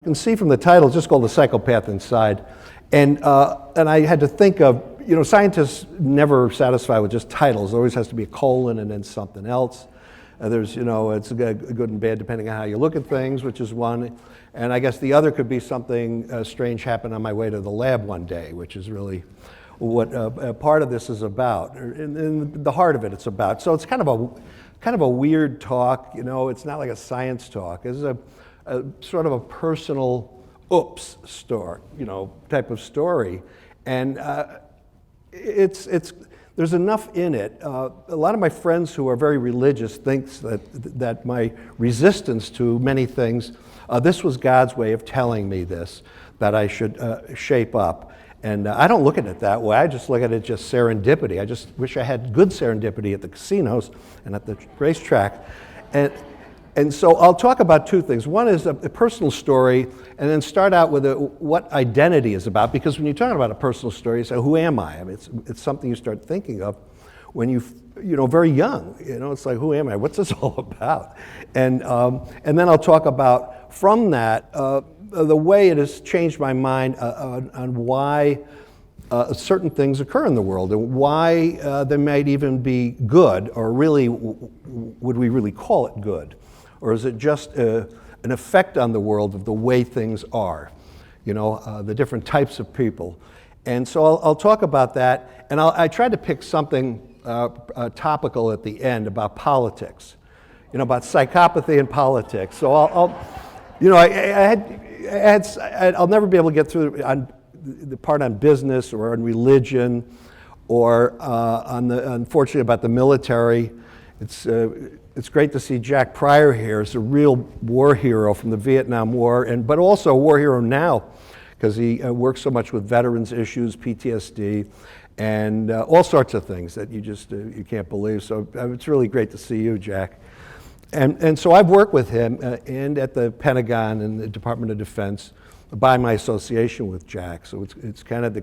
can see from the title, it's just called The Psychopath Inside. And I had to think of, scientists never satisfy with just titles. There always has to be a colon and then something else. There's, it's good and bad depending on how you look at things, which is one. And I guess the other could be something strange happened on my way to the lab one day, which is really what part of this is about, in the heart of it it's about. So it's kind of a weird talk, it's not like a science talk. It's a sort of a personal oops story, type of story. And there's enough in it. A lot of my friends who are very religious thinks that my resistance to many things, this was God's way of telling me this, that I should shape up. And I don't look at it that way. I just look at it just serendipity. I just wish I had good serendipity at the casinos and at the racetrack. And so I'll talk about two things. One is a personal story, and then start out with what identity is about. Because when you're talking about a personal story, you say, who am I? I mean, it's something you start thinking of when you're very young. It's like, who am I? What's this all about? And then I'll talk about, from that, the way it has changed my mind on why certain things occur in the world and why they might even be good, or really, would we really call it good? Or is it just an effect on the world of the way things are, the different types of people? And so I'll talk about that, and I tried to pick something topical at the end about politics, about psychopathy and politics. So I'll never be able to get through on the part on business or on religion or unfortunately about the military. It's great to see Jack Pryor here. He's a real war hero from the Vietnam War, but also a war hero now because he works so much with veterans issues, PTSD, and all sorts of things that you can't believe. So it's really great to see you, Jack. And so I've worked with him and at the Pentagon and the Department of Defense by my association with Jack. So it's kind of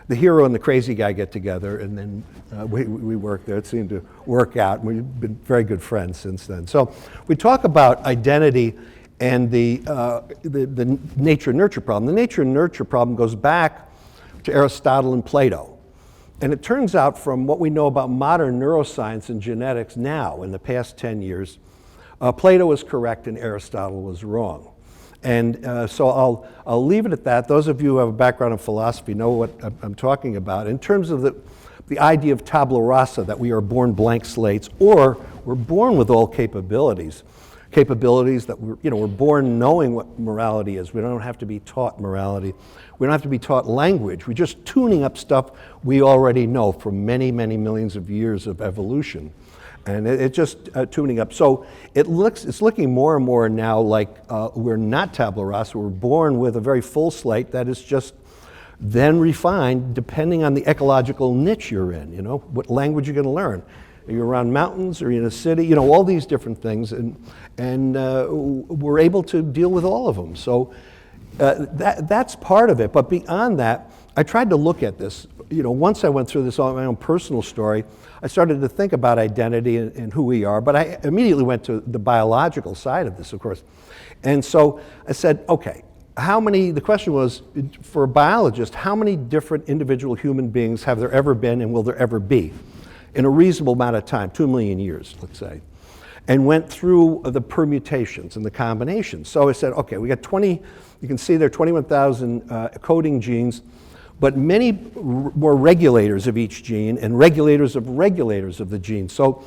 the hero and the crazy guy get together, and then we work there. It seemed to work out, and we've been very good friends since then. So we talk about identity and the nature-nurture problem. The nature-nurture problem goes back to Aristotle and Plato. And it turns out from what we know about modern neuroscience and genetics now in the past 10 years, Plato was correct and Aristotle was wrong. And so I'll leave it at that. Those of you who have a background in philosophy know what I'm talking about. In terms of the idea of tabula rasa, that we are born blank slates, or we're born with all capabilities that we're born knowing what morality is. We don't have to be taught morality. We don't have to be taught language. We're just tuning up stuff we already know from many, many millions of years of evolution. And it's just tuning up. So it's looking more and more now like we're not tabula rasa. We're born with a very full slate that is just then refined depending on the ecological niche you're in. What language you're going to learn. Are you around mountains? Are you in a city? All these different things, and we're able to deal with all of them. So that's part of it. But beyond that, I tried to look at this. Once I went through this on my own personal story, I started to think about identity and who we are, but I immediately went to the biological side of this, of course. And so I said, okay, the question was, for a biologist, how many different individual human beings have there ever been and will there ever be in a reasonable amount of time, 2 million years, let's say, and went through the permutations and the combinations. So I said, okay, we got 20, you can see there are 21,000 coding genes, but many more regulators of each gene and regulators of the gene. So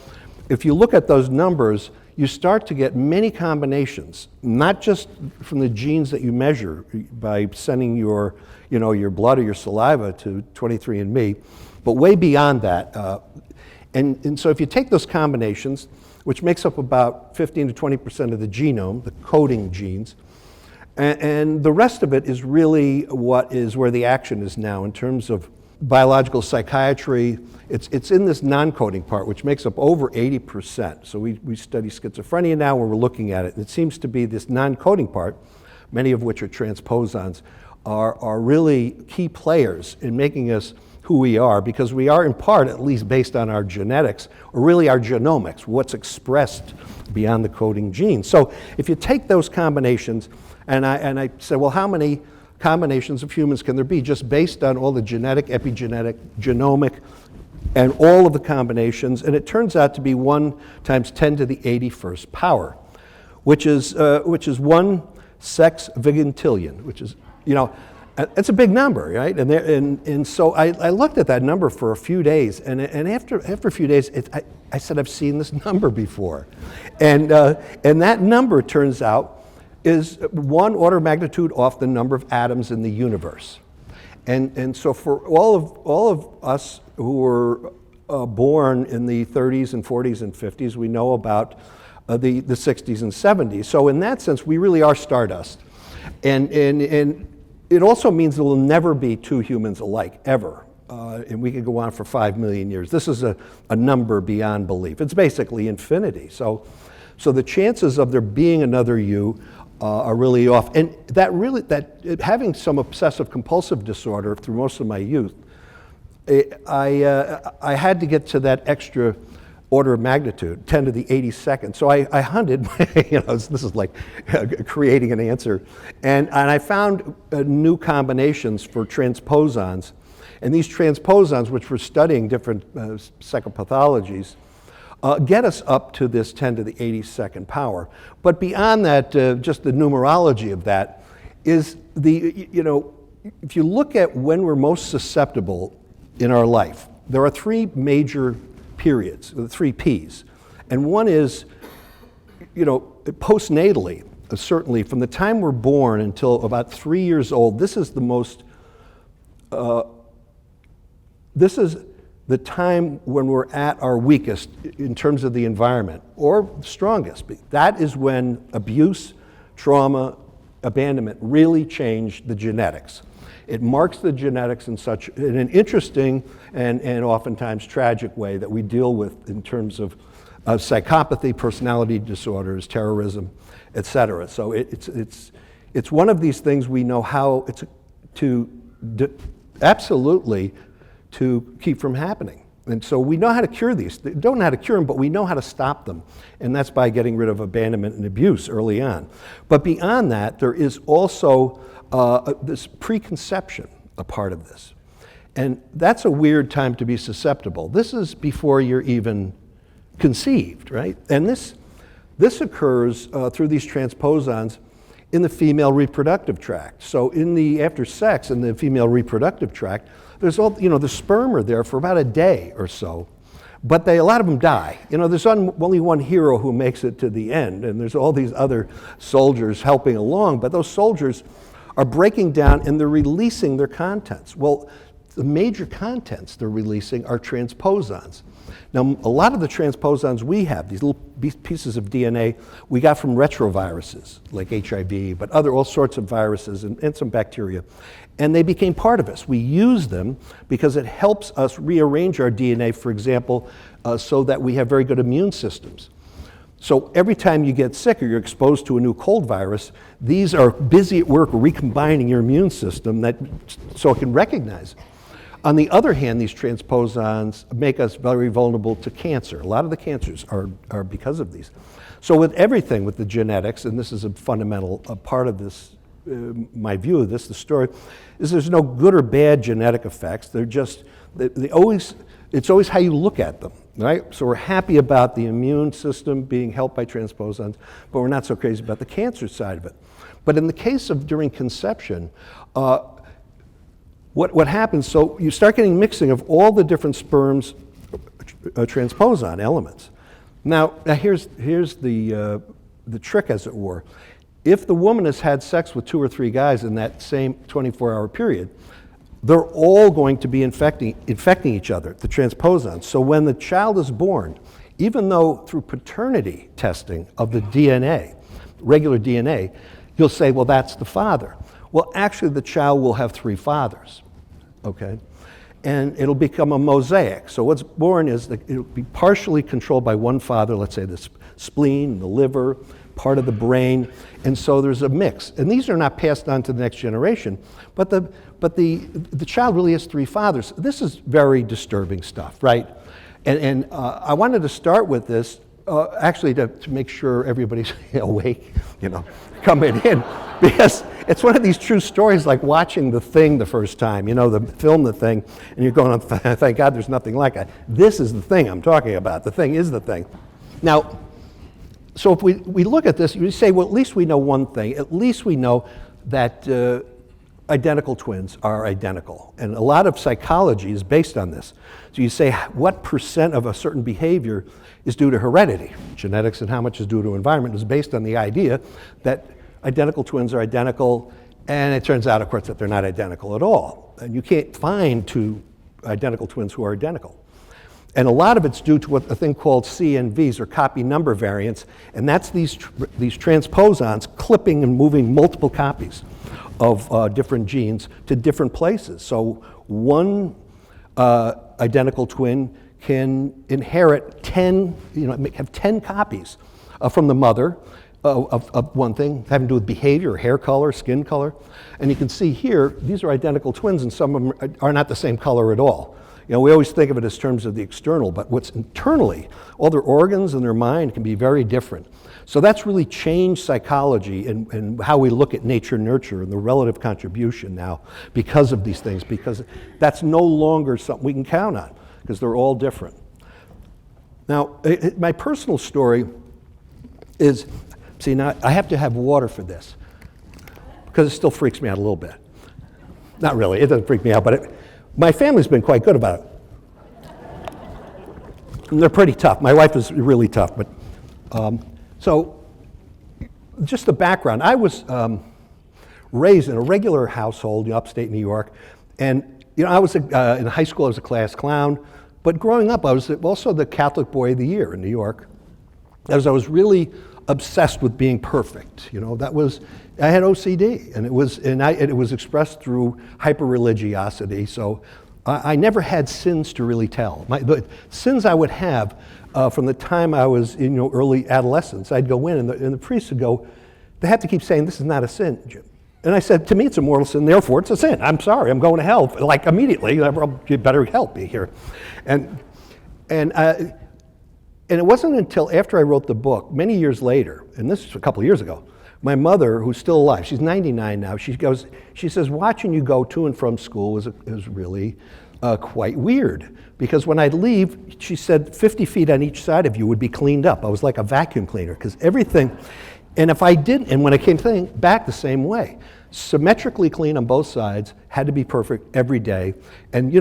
if you look at those numbers, you start to get many combinations, not just from the genes that you measure by sending your blood or your saliva to 23andMe, but way beyond that. And so if you take those combinations, which makes up about 15 to 20% of the genome, the coding genes, and the rest of it is really where the action is now in terms of biological psychiatry. It's in this non-coding part, which makes up over 80%. So we study schizophrenia now where we're looking at it. It seems to be this non-coding part, many of which are transposons, are really key players in making us who we are, because we are in part at least based on our genetics, or really our genomics, what's expressed beyond the coding gene. So if you take those combinations, and I say, well, how many combinations of humans can there be just based on all the genetic, epigenetic, genomic, and all of the combinations? And it turns out to be 1 times 10 to the 81st power, which is 1 sex vigintillion, which is, it's a big number, right? And so I looked at that number for a few days, and after a few days, I said, I've seen this number before. And that number, turns out, is 1 order of magnitude off the number of atoms in the universe. And so for all of us who were born in the 30s and 40s and 50s, we know about the 60s and 70s. So in that sense, we really are Stardust. And it also means there will never be 2 humans alike, ever. And we could go on for 5 million years. This is a number beyond belief. It's basically infinity. So the chances of there being another you are really off. And having some obsessive compulsive disorder through most of my youth, I had to get to that extra order of magnitude, 10 to the 82nd. So I hunted, this is like creating an answer. And I found new combinations for transposons. And these transposons, which we're studying different psychopathologies, get us up to this 10 to the 82nd power. But beyond that, just the numerology of that is if you look at when we're most susceptible in our life, there are 3 major periods, the 3 Ps. And one is, postnatally, certainly from the time we're born until about 3 years old, this is the most, this is the time when we're at our weakest in terms of the environment, or strongest. That is when abuse, trauma, abandonment really change the genetics. It marks the genetics in an interesting and oftentimes tragic way that we deal with in terms of psychopathy, personality disorders, terrorism, et cetera. So it's one of these things we know how absolutely to keep from happening. And so we know how to cure these. We don't know how to cure them, but we know how to stop them. And that's by getting rid of abandonment and abuse early on. But beyond that, there is also this preconception, a part of this. And that's a weird time to be susceptible. This is before you're even conceived, right? And this occurs through these transposons in the female reproductive tract. So after sex in the female reproductive tract, there's the sperm are there for about a day or so, but a lot of them die. There's only one hero who makes it to the end, and there's all these other soldiers helping along, but those soldiers are breaking down and they're releasing their contents. Well, the major contents they're releasing are transposons. Now, a lot of the transposons we have, these little pieces of DNA, we got from retroviruses like HIV, but all sorts of viruses and some bacteria. And they became part of us. We use them because it helps us rearrange our DNA, for example, so that we have very good immune systems. So every time you get sick or you're exposed to a new cold virus, these are busy at work recombining your immune system so it can recognize it. On the other hand, these transposons make us very vulnerable to cancer. A lot of the cancers are because of these. So with everything, with the genetics, and this is a fundamental part of this, my view of this, the story, is there's no good or bad genetic effects. They're just, it's always how you look at them, right? So we're happy about the immune system being helped by transposons, but we're not so crazy about the cancer side of it. But in the case of during conception, what happens, so you start getting mixing of all the different sperm's transposon elements. Now here's the trick, as it were. If the woman has had sex with 2 or 3 guys in that same 24-hour period, they're all going to be infecting each other, the transposons. So when the child is born, even though through paternity testing of the DNA, regular DNA, you'll say, well, that's the father. Well, actually, the child will have 3 fathers, okay? And it'll become a mosaic. So what's born is that it'll be partially controlled by one father, let's say the spleen, the liver, part of the brain, and so there's a mix. And these are not passed on to the next generation, but the child really has three fathers. This is very disturbing stuff, right? And I wanted to start with this, actually to make sure everybody's awake, coming in, because it's one of these true stories, like watching The Thing the first time, the film The Thing, and you're going, thank God there's nothing like that. This is the thing I'm talking about. The thing is the thing. Now, so if we look at this, you say, well, at least we know one thing. At least we know that identical twins are identical. And a lot of psychology is based on this. So you say, what % of a certain behavior is due to heredity? Genetics, and how much is due to environment is based on the idea that identical twins are identical, and it turns out, of course, that they're not identical at all. And you can't find two identical twins who are identical. And a lot of it's due to a thing called CNVs, or copy number variants, and that's these transposons clipping and moving multiple copies of different genes to different places. So one identical twin can inherit 10, have 10 copies from the mother of one thing, having to do with behavior, hair color, skin color. And you can see here, these are identical twins, and some of them are not the same color at all. We always think of it as terms of the external, but what's internally, all their organs and their mind can be very different. So that's really changed psychology and how we look at nature-nurture and the relative contribution now because of these things, because that's no longer something we can count on, because they're all different. Now, my personal story is, see, now I have to have water for this, because it still freaks me out a little bit. Not really, it doesn't freak me out, but my family's been quite good about it. And they're pretty tough. My wife is really tough, but so just the background. I was raised in a regular household in upstate New York, and I was in high school. I was a class clown, but growing up, I was also the Catholic Boy of the Year in New York, as I was really obsessed with being perfect. I had OCD, and it was expressed through hyper-religiosity. So I never had sins to really tell. The sins I would have from the time I was in early adolescence, I'd go in, and the priest would go, they have to keep saying, this is not a sin, Jim. And I said, to me, it's a mortal sin, therefore it's a sin. I'm sorry, I'm going to hell, like immediately. You better help me here. And it wasn't until after I wrote the book, many years later, and this is a couple of years ago, my mother, who's still alive, she's 99 now, she says, watching you go to and from school was really quite weird. Because when I'd leave, she said 50 feet on each side of you would be cleaned up. I was like a vacuum cleaner, because everything, and if I didn't, and when I came back the same way, symmetrically clean on both sides, had to be perfect every day. And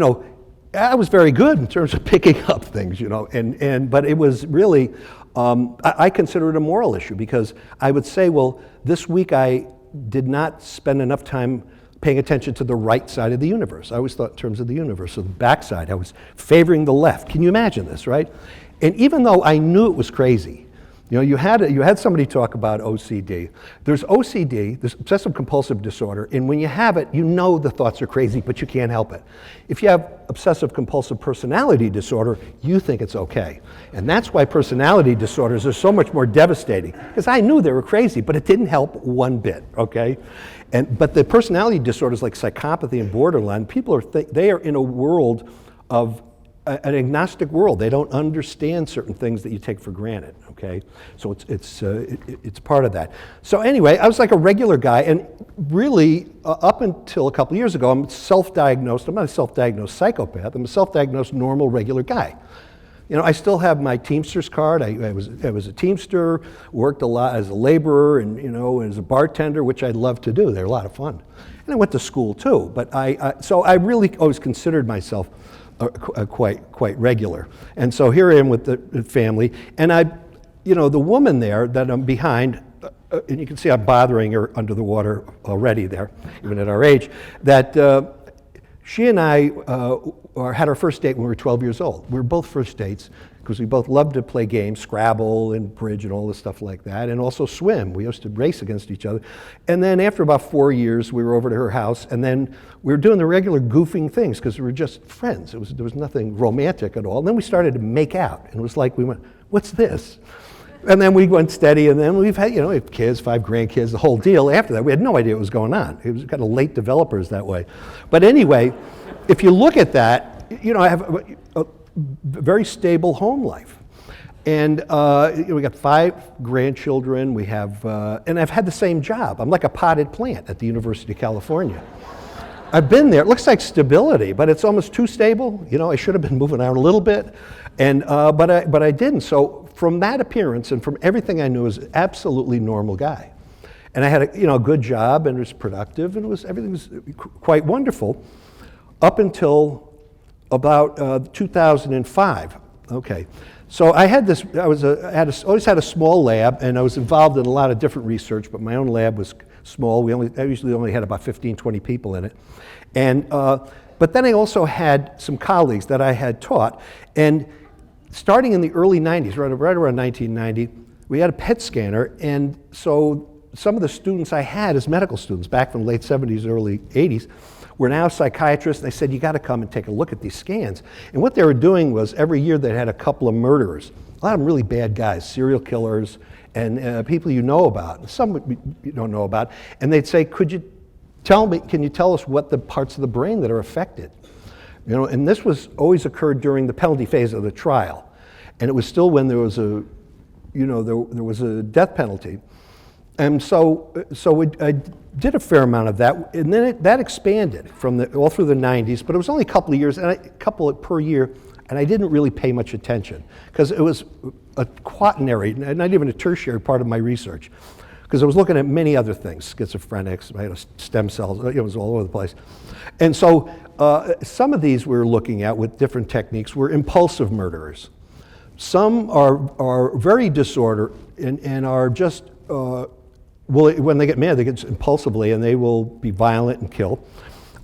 I was very good in terms of picking up things, but it was really, I consider it a moral issue, because I would say, well, this week I did not spend enough time paying attention to the right side of the universe. I always thought in terms of the universe, so the back side, I was favoring the left. Can you imagine this, right? And even though I knew it was crazy, you had somebody talk about OCD. There's OCD, there's obsessive compulsive disorder, and when you have it, the thoughts are crazy, but you can't help it. If you have obsessive compulsive personality disorder, you think it's okay. And that's why personality disorders are so much more devastating, because I knew they were crazy, but it didn't help one bit, okay? But the personality disorders like psychopathy and borderline, they are in a world of an agnostic world. They don't understand certain things that you take for granted, okay? So it's part of that. So anyway, I was like a regular guy, and really, up until a couple of years ago, I'm self-diagnosed. I'm not a self-diagnosed psychopath. I'm a self-diagnosed normal, regular guy. I still have my Teamster's card. I was a Teamster, worked a lot as a laborer, and as a bartender, which I love to do. They're a lot of fun. And I went to school too. But so I really always considered myself quite regular. And so here I am with the family, and the woman there that I'm behind, and you can see I'm bothering her under the water already there, even at our age, that she and I had our first date when we were 12 years old. We were both first dates because we both loved to play games, Scrabble and bridge and all this stuff like that, and also swim. We used to race against each other. And then after about 4 years, we were over to her house, and then we were doing the regular goofing things because we were just friends. There was nothing romantic at all. And then we started to make out, and it was like we went, what's this? And then we went steady, and then we've had, we have kids, 5 grandkids, the whole deal. After that, we had no idea what was going on. It was kind of late developers that way. But anyway, if you look at that, I have a very stable home life. And we got 5 grandchildren. We have, and I've had the same job. I'm like a potted plant at the University of California. I've been there. It looks like stability, but it's almost too stable. I should have been moving out a little bit, and but I didn't. So from that appearance and from everything I knew, I was an absolutely normal guy, and I had a good job and it was productive and everything was quite wonderful, up until about 2005. Okay, so I had this. Always had a small lab, and I was involved in a lot of different research, but my own lab was small. I usually only had about 15, 20 people in it. And, but then I also had some colleagues that I had taught. And starting in the early 90s, right around 1990, we had a PET scanner. And so some of the students I had as medical students back from the late 70s, early 80s, were now psychiatrists. They said, you got to come and take a look at these scans. And what they were doing was every year they had a couple of murderers, a lot of them really bad guys, serial killers, and people you know about, some you don't know about, and they'd say, can you tell us what the parts of the brain that are affected? And this was always occurred during the penalty phase of the trial. And it was still when there was there was a death penalty. And so I did a fair amount of that, and then that expanded from all through the 90s, but it was only a couple of years, and a couple per year, and I didn't really pay much attention, because it was a quaternary, not even a tertiary part of my research, because I was looking at many other things, schizophrenics, I had stem cells, it was all over the place. And so some of these we were looking at with different techniques were impulsive murderers. Some are very disordered and are just, when they get mad, they get impulsively and they will be violent and kill.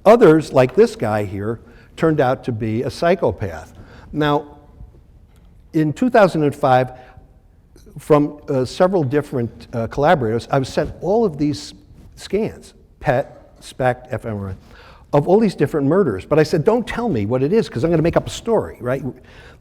Others, like this guy here, turned out to be a psychopath. Now, in 2005, from several different collaborators, I was sent all of these scans, PET, SPECT, fMRI, of all these different murders. But I said, don't tell me what it is, because I'm going to make up a story, right?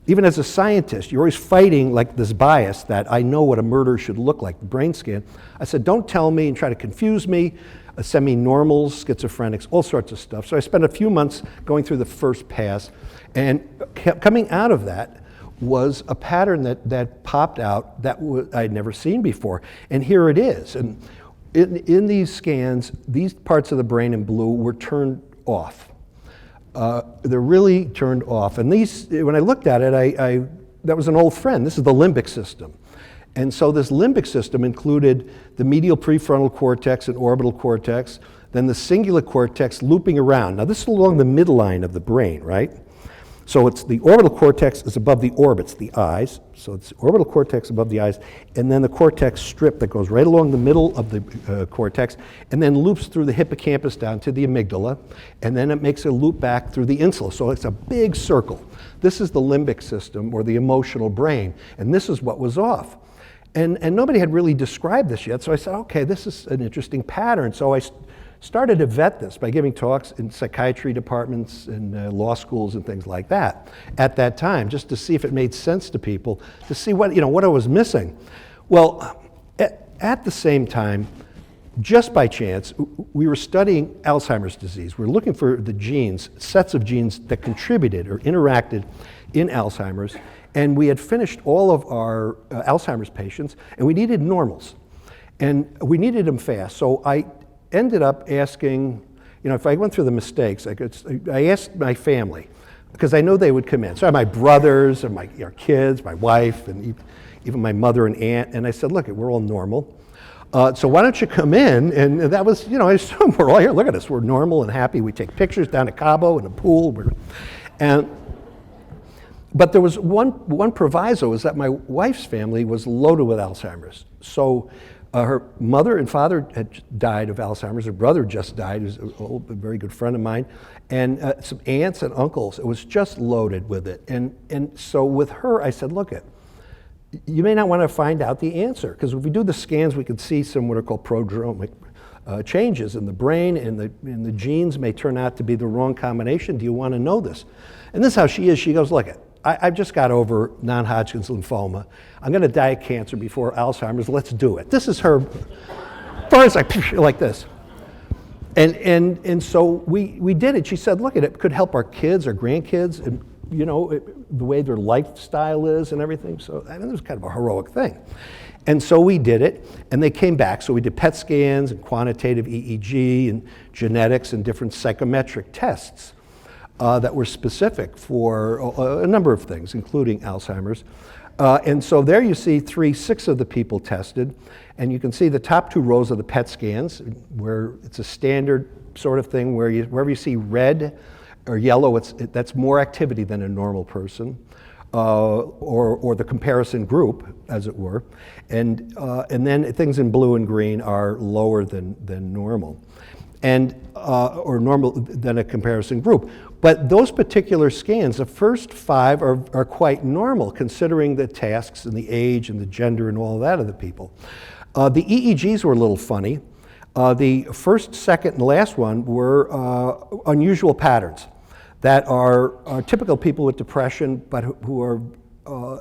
Even as a scientist, you're always fighting like this bias that I know what a murder should look like, the brain scan. I said, don't tell me and try to confuse me, send me normals, schizophrenics, all sorts of stuff. So I spent a few months going through the first pass, and coming out of that was a pattern that popped out that I'd never seen before. And here it is. And in these scans, these parts of the brain in blue were turned off. They're really turned off. And these, when I looked at it, that was an old friend. This is the limbic system. And so this limbic system included the medial prefrontal cortex and orbital cortex, then the cingulate cortex looping around. Now this is along the midline of the brain, right? So it's the orbital cortex is above the orbits, the eyes. So it's orbital cortex above the eyes, and then the cortex strip that goes right along the middle of the cortex, and then loops through the hippocampus down to the amygdala, and then it makes a loop back through the insula. So it's a big circle. This is the limbic system, or the emotional brain, and this is what was off. And nobody had really described this yet, so I said, okay, this is an interesting pattern. So I started to vet this by giving talks in psychiatry departments and law schools and things like that at that time, just to see if it made sense to people, to see what I was missing. Well, at the same time, just by chance, we were studying Alzheimer's disease. We were looking for the genes, sets of genes that contributed or interacted in Alzheimer's, and we had finished all of our Alzheimer's patients, and we needed normals. And we needed them fast, so I ended up asking, if I went through the mistakes, I asked my family, because I know they would come in. So I had my brothers and our kids, my wife, and even my mother and aunt, and I said, look, we're all normal. So why don't you come in? And that was, I assume we're all here. Look at us, we're normal and happy. We take pictures down at Cabo in a pool. But there was one proviso, is that my wife's family was loaded with Alzheimer's. So her mother and father had died of Alzheimer's. Her brother just died, who's a very good friend of mine. And some aunts and uncles. It was just loaded with it. And so with her, I said, look, you may not want to find out the answer, because if we do the scans, we can see some what are called prodromic changes in the brain, and the genes may turn out to be the wrong combination. Do you want to know this? And this is how she is. She goes, look, I've just got over non-Hodgkin's lymphoma. I'm going to die of cancer before Alzheimer's. Let's do it. This is her. First, like this. And so we did it. She said, look, it could help our kids, our grandkids, and the way their lifestyle is and everything. So I mean, it was kind of a heroic thing. And so we did it, and they came back. So we did PET scans and quantitative EEG and genetics and different psychometric tests that were specific for a number of things, including Alzheimer's. And so there you see 6 of the people tested, and you can see the top 2 rows of the PET scans, where it's a standard sort of thing where wherever you see red or yellow, that's more activity than a normal person. Or the comparison group, as it were, and then things in blue and green are lower than normal, and or normal than a comparison group. But those particular scans, the first 5 are quite normal, considering the tasks and the age and the gender and all of that of the people. The EEGs were a little funny. The first, second, and last one were unusual patterns that are typical people with depression, but who are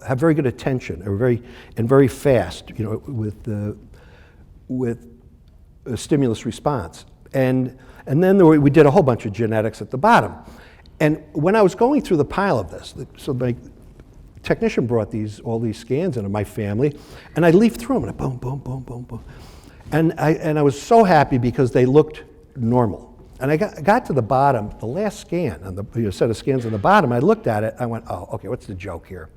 have very good attention, are very fast, with a stimulus response. And then we did a whole bunch of genetics at the bottom. And when I was going through the pile of this, so my technician brought all these scans into my family, and I leafed through them, and boom, boom, boom, boom, boom. And I was so happy because they looked normal. And I got to the bottom, the last scan, on the set of scans on the bottom, I looked at it, I went, oh, okay, what's the joke here?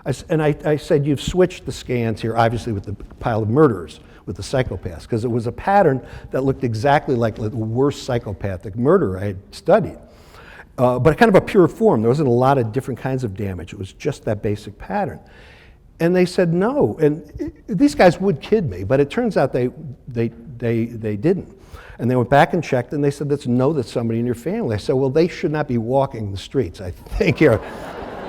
I said, you've switched the scans here, obviously with the pile of murderers, with the psychopaths, because it was a pattern that looked exactly like the worst psychopathic murder I had studied. But kind of a pure form. There wasn't a lot of different kinds of damage. It was just that basic pattern. And they said no. And these guys would kid me, but it turns out they didn't. And they went back and checked, and they said, that's somebody in your family. I said, well, they should not be walking the streets, I think. Here,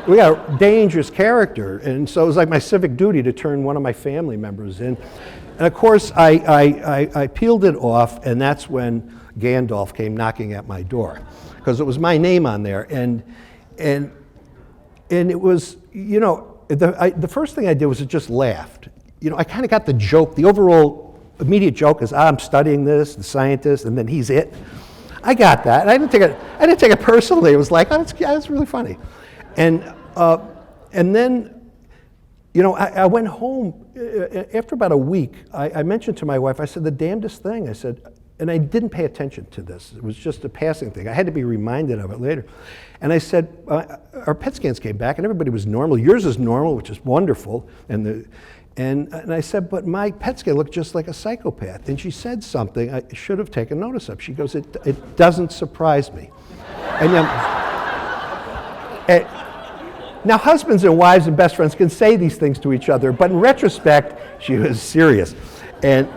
we got a dangerous character. And so it was like my civic duty to turn one of my family members in. And of course, I peeled it off, and that's when Gandalf came knocking at my door, because it was my name on there. And it was, the first thing I did was I just laughed. I kind of got the joke, the overall immediate joke is, I'm studying this, the scientist, and then he's it. I got that. I didn't take it personally. It was like, oh, that's really funny. And then, I went home after about a week. I mentioned to my wife, I said, the damnedest thing. I said, and I didn't pay attention to this. It was just a passing thing. I had to be reminded of it later. And I said, our PET scans came back, and everybody was normal. Yours is normal, which is wonderful. And I said, but my PET scan looked just like a psychopath. And she said something I should have taken notice of. She goes, it doesn't surprise me. And then, now husbands and wives and best friends can say these things to each other, but in retrospect, she was serious. And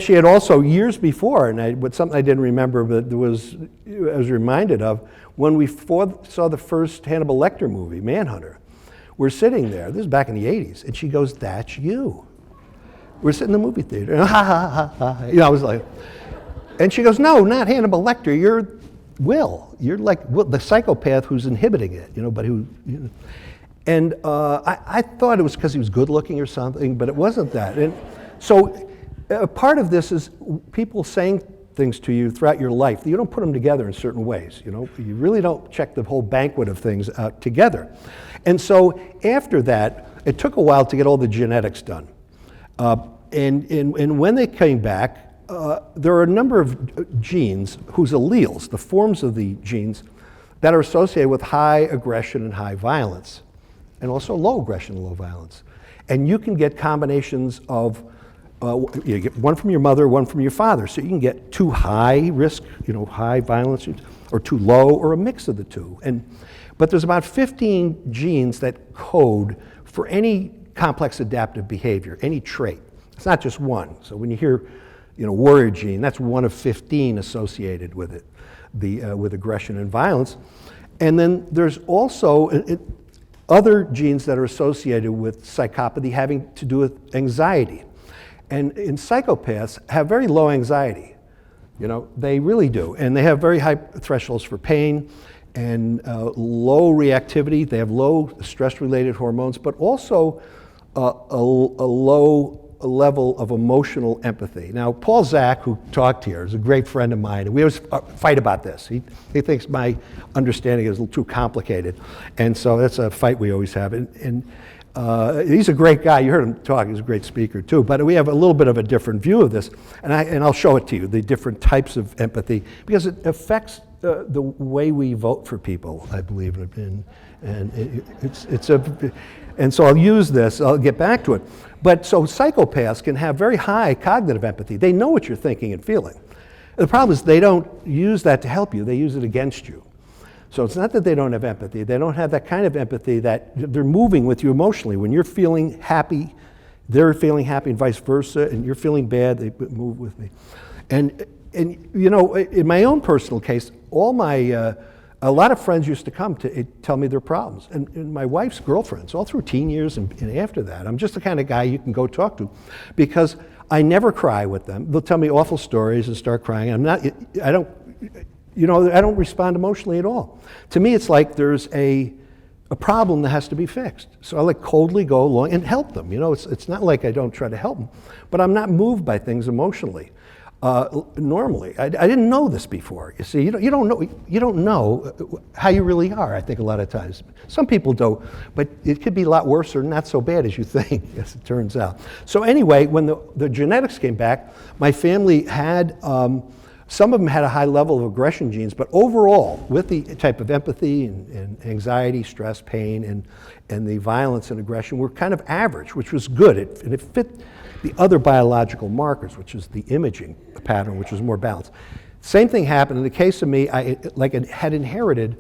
she had also, years before, and something I didn't remember, but I was reminded of, when we saw the first Hannibal Lecter movie, Manhunter. We're sitting there, this is back in the 80s, and she goes, that's you. We're sitting in the movie theater, and ha, ha, ha, ha. I was like, and she goes, no, not Hannibal Lecter, you're Will. You're like the psychopath who's inhibiting it, but who, And I thought it was because he was good looking or something, but it wasn't that. And so part of this is people saying things to you throughout your life. You don't put them together in certain ways. You really don't check the whole banquet of things out together. And so after that, it took a while to get all the genetics done. And when they came back, there are a number of genes whose alleles, the forms of the genes, that are associated with high aggression and high violence, and also low aggression and low violence. And you can get combinations of, you get one from your mother, one from your father. So you can get too high risk, high violence, or too low, or a mix of the two. But there's about 15 genes that code for any complex adaptive behavior, any trait. It's not just one. So when you hear, warrior gene, that's one of 15 associated with it, with aggression and violence. And then there's also other genes that are associated with psychopathy having to do with anxiety. And psychopaths have very low anxiety. They really do. And they have very high thresholds for pain. low reactivity. They have low stress-related hormones, but also a low level of emotional empathy. Now, Paul Zak, who talked here, is a great friend of mine, and we always fight about this. He thinks my understanding is a little too complicated, and so that's a fight we always have. And he's a great guy. You heard him talk. He's a great speaker too. But we have a little bit of a different view of this, and I'll show it to you, the different types of empathy, because it affects the way we vote for people, I believe, and so I'll use this. I'll get back to it. But so psychopaths can have very high cognitive empathy. They know what you're thinking and feeling. The problem is they don't use that to help you. They use it against you. So it's not that they don't have empathy. They don't have that kind of empathy that they're moving with you emotionally. When you're feeling happy, they're feeling happy, and vice versa. And you're feeling bad, they move with me. And you know, in my own personal case, a lot of friends used to come to tell me their problems. And my wife's girlfriends, all through teen years and after that, I'm just the kind of guy you can go talk to, because I never cry with them. They'll tell me awful stories and start crying. I don't respond emotionally at all. To me, it's like there's a problem that has to be fixed. So I like coldly go along and help them. You know, it's not like I don't try to help them, but I'm not moved by things emotionally. Normally, I didn't know this before. You see, you don't know how you really are. I think a lot of times, some people do, but it could be a lot worse or not so bad as you think, as it turns out. So anyway, when the genetics came back, my family had some of them had a high level of aggression genes, but overall, with the type of empathy and anxiety, stress, pain, and the violence and aggression, we're kind of average, which was good, and it fit the other biological markers, which is the imaging pattern, which was more balanced. Same thing happened in the case of me. I had inherited,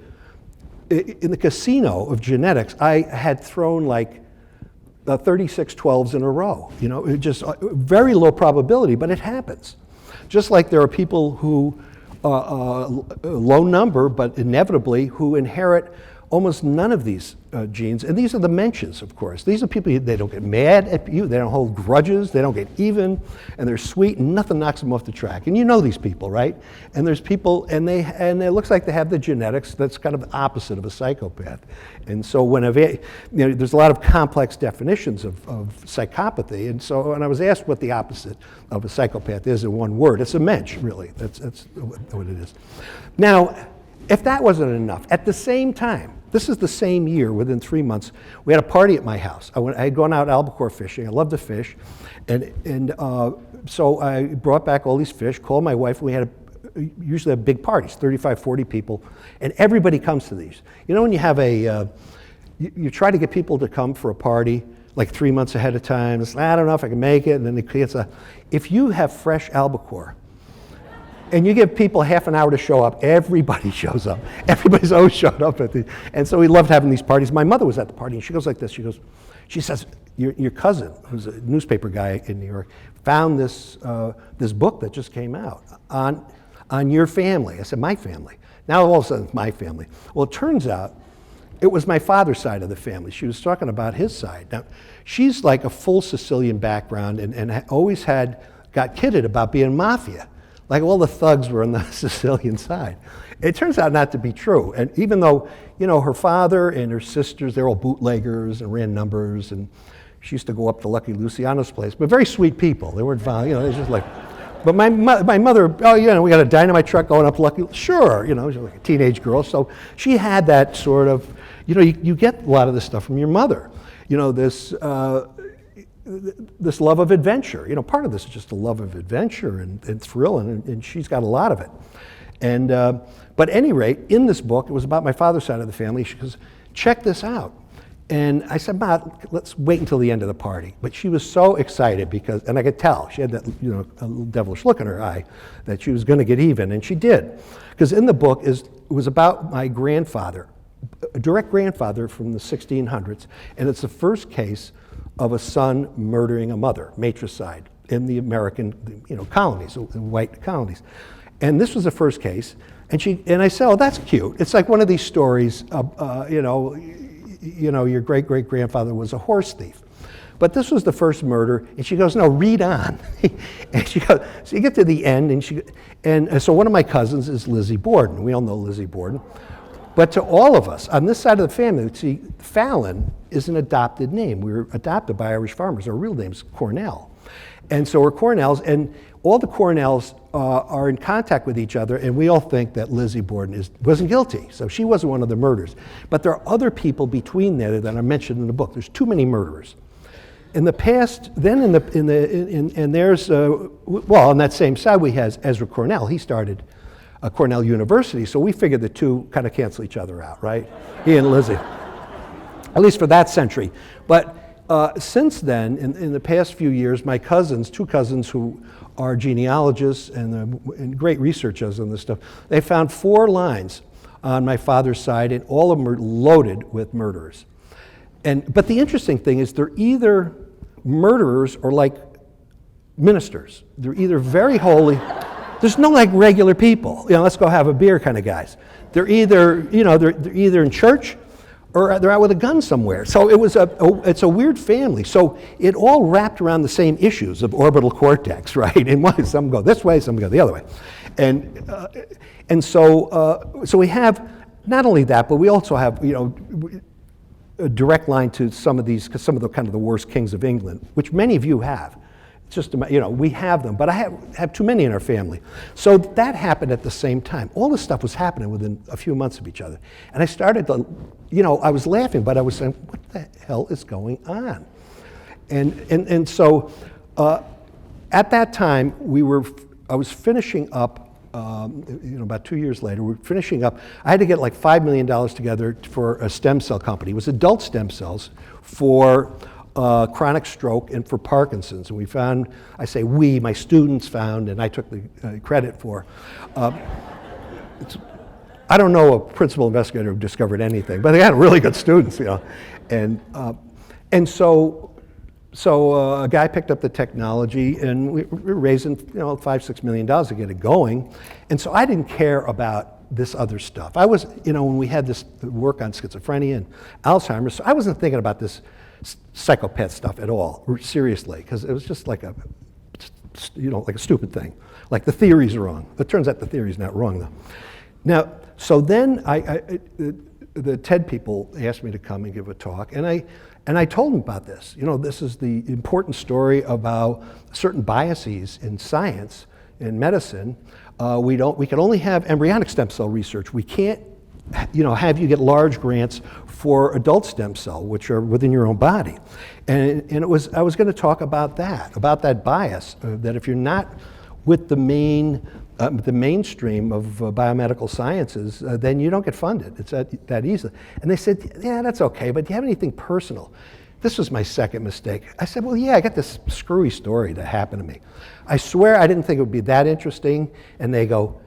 in the casino of genetics, I had thrown like 36 12s in a row. You know, it just very low probability, but it happens. Just like there are people who, low number, but inevitably, who inherit almost none of these genes. And these are the mensches, of course. These are people, they don't get mad at you, they don't hold grudges, they don't get even, and they're sweet, and nothing knocks them off the track. And you know these people, right? And there's people, and it looks like they have the genetics that's kind of the opposite of a psychopath. And so there's a lot of complex definitions of psychopathy. And so when I was asked what the opposite of a psychopath is in one word, it's a mensch, really. That's what it is. Now, if that wasn't enough, at the same time, this is the same year, within 3 months, we had a party at my house. I had gone out albacore fishing. I love to fish. So I brought back all these fish, called my wife. We had usually have big parties, 35, 40 people, and everybody comes to these. You know when you have you try to get people to come for a party like 3 months ahead of time. It's, I don't know if I can make it, and then if you have fresh albacore, and you give people half an hour to show up, everybody shows up. Everybody's always showed up and so we loved having these parties. My mother was at the party, and she goes like this. She says, your cousin, who's a newspaper guy in New York, found this book that just came out on your family. I said, my family. Now all of a sudden it's my family. Well, it turns out it was my father's side of the family. She was talking about his side. Now, she's like a full Sicilian background and always got kidded about being mafia. Like all the thugs were on the Sicilian side. It turns out not to be true. And even though, you know, her father and her sisters, they're all bootleggers and ran numbers, and she used to go up to Lucky Luciano's place, but very sweet people. They weren't violent, you know, they're just like, but my mother, oh, you know, we got a dynamite truck going up to Lucky, sure, you know, she's like a teenage girl. So she had that sort of, you know, you get a lot of this stuff from your mother. You know, this love of adventure. You know, part of this is just a love of adventure and thrill, and she's got a lot of it. And but at any rate, in this book, it was about my father's side of the family. She goes, check this out. And I said, Ma, let's wait until the end of the party. But she was so excited because, and I could tell, she had that, you know, a little devilish look in her eye, that she was going to get even, and she did. Because in the book, it was about my grandfather, a direct grandfather from the 1600s, and it's the first case of a son murdering a mother, matricide, in the American, you know, colonies, the white colonies. And this was the first case, and I said, oh, that's cute. It's like one of these stories, you know, your great-great-grandfather was a horse thief. But this was the first murder, and she goes, no, read on. And she goes, so you get to the end, and so one of my cousins is Lizzie Borden. We all know Lizzie Borden. But to all of us, on this side of the family, see, Fallon is an adopted name. We were adopted by Irish farmers. Our real name's Cornell. And so we're Cornells, and all the Cornells are in contact with each other, and we all think that Lizzie Borden wasn't guilty. So she wasn't one of the murderers. But there are other people between there that are mentioned in the book. There's too many murderers. In the past, then and there's, well, on that same side we have Ezra Cornell. He started Cornell University, so we figured the two kind of cancel each other out, right? He and Lizzie, at least for that century. But since then, in the past few years, my cousins, two cousins who are genealogists and great researchers on this stuff, they found 4 lines on my father's side, and all of them are loaded with murderers. But the interesting thing is they're either murderers or like ministers. They're either very holy. There's no like regular people, let's go have a beer kind of guys. They're either, they're either in church or they're out with a gun somewhere. So it's a weird family. So it all wrapped around the same issues of orbital cortex, right? And some go this way, some go the other way. And so we have not only that, but we also have, a direct line to some of the kind of the worst kings of England, which many of you have. It's just, we have them, but I have too many in our family. So that happened at the same time. All this stuff was happening within a few months of each other. And I started to, I was laughing, but I was saying, what the hell is going on? And so at that time, I was finishing up, about 2 years later, we're finishing up. I had to get like $5 million together for a stem cell company. It was adult stem cells for chronic stroke and for Parkinson's. And we found, I say we, my students found, and I took the credit for. I don't know a principal investigator who discovered anything, but they had really good students, And so a guy picked up the technology, and we were raising, $5-6 million to get it going. And so I didn't care about this other stuff. I was, when we had this work on schizophrenia and Alzheimer's, so I wasn't thinking about this psychopath stuff at all, seriously, because it was just like a stupid thing. Like the theory's wrong. It turns out the theory's not wrong, though. Now, so then the TED people asked me to come and give a talk, and I told them about this. This is the important story about certain biases in science, in medicine. We can only have embryonic stem cell research. We can't, have you get large grants for adult stem cell, which are within your own body. And I was going to talk about that bias, that if you're not with the mainstream of biomedical sciences, then you don't get funded. It's that easy. And they said, yeah, that's okay, but do you have anything personal? This was my second mistake. I said, well, yeah, I got this screwy story that happened to me. I swear I didn't think it would be that interesting. And they go,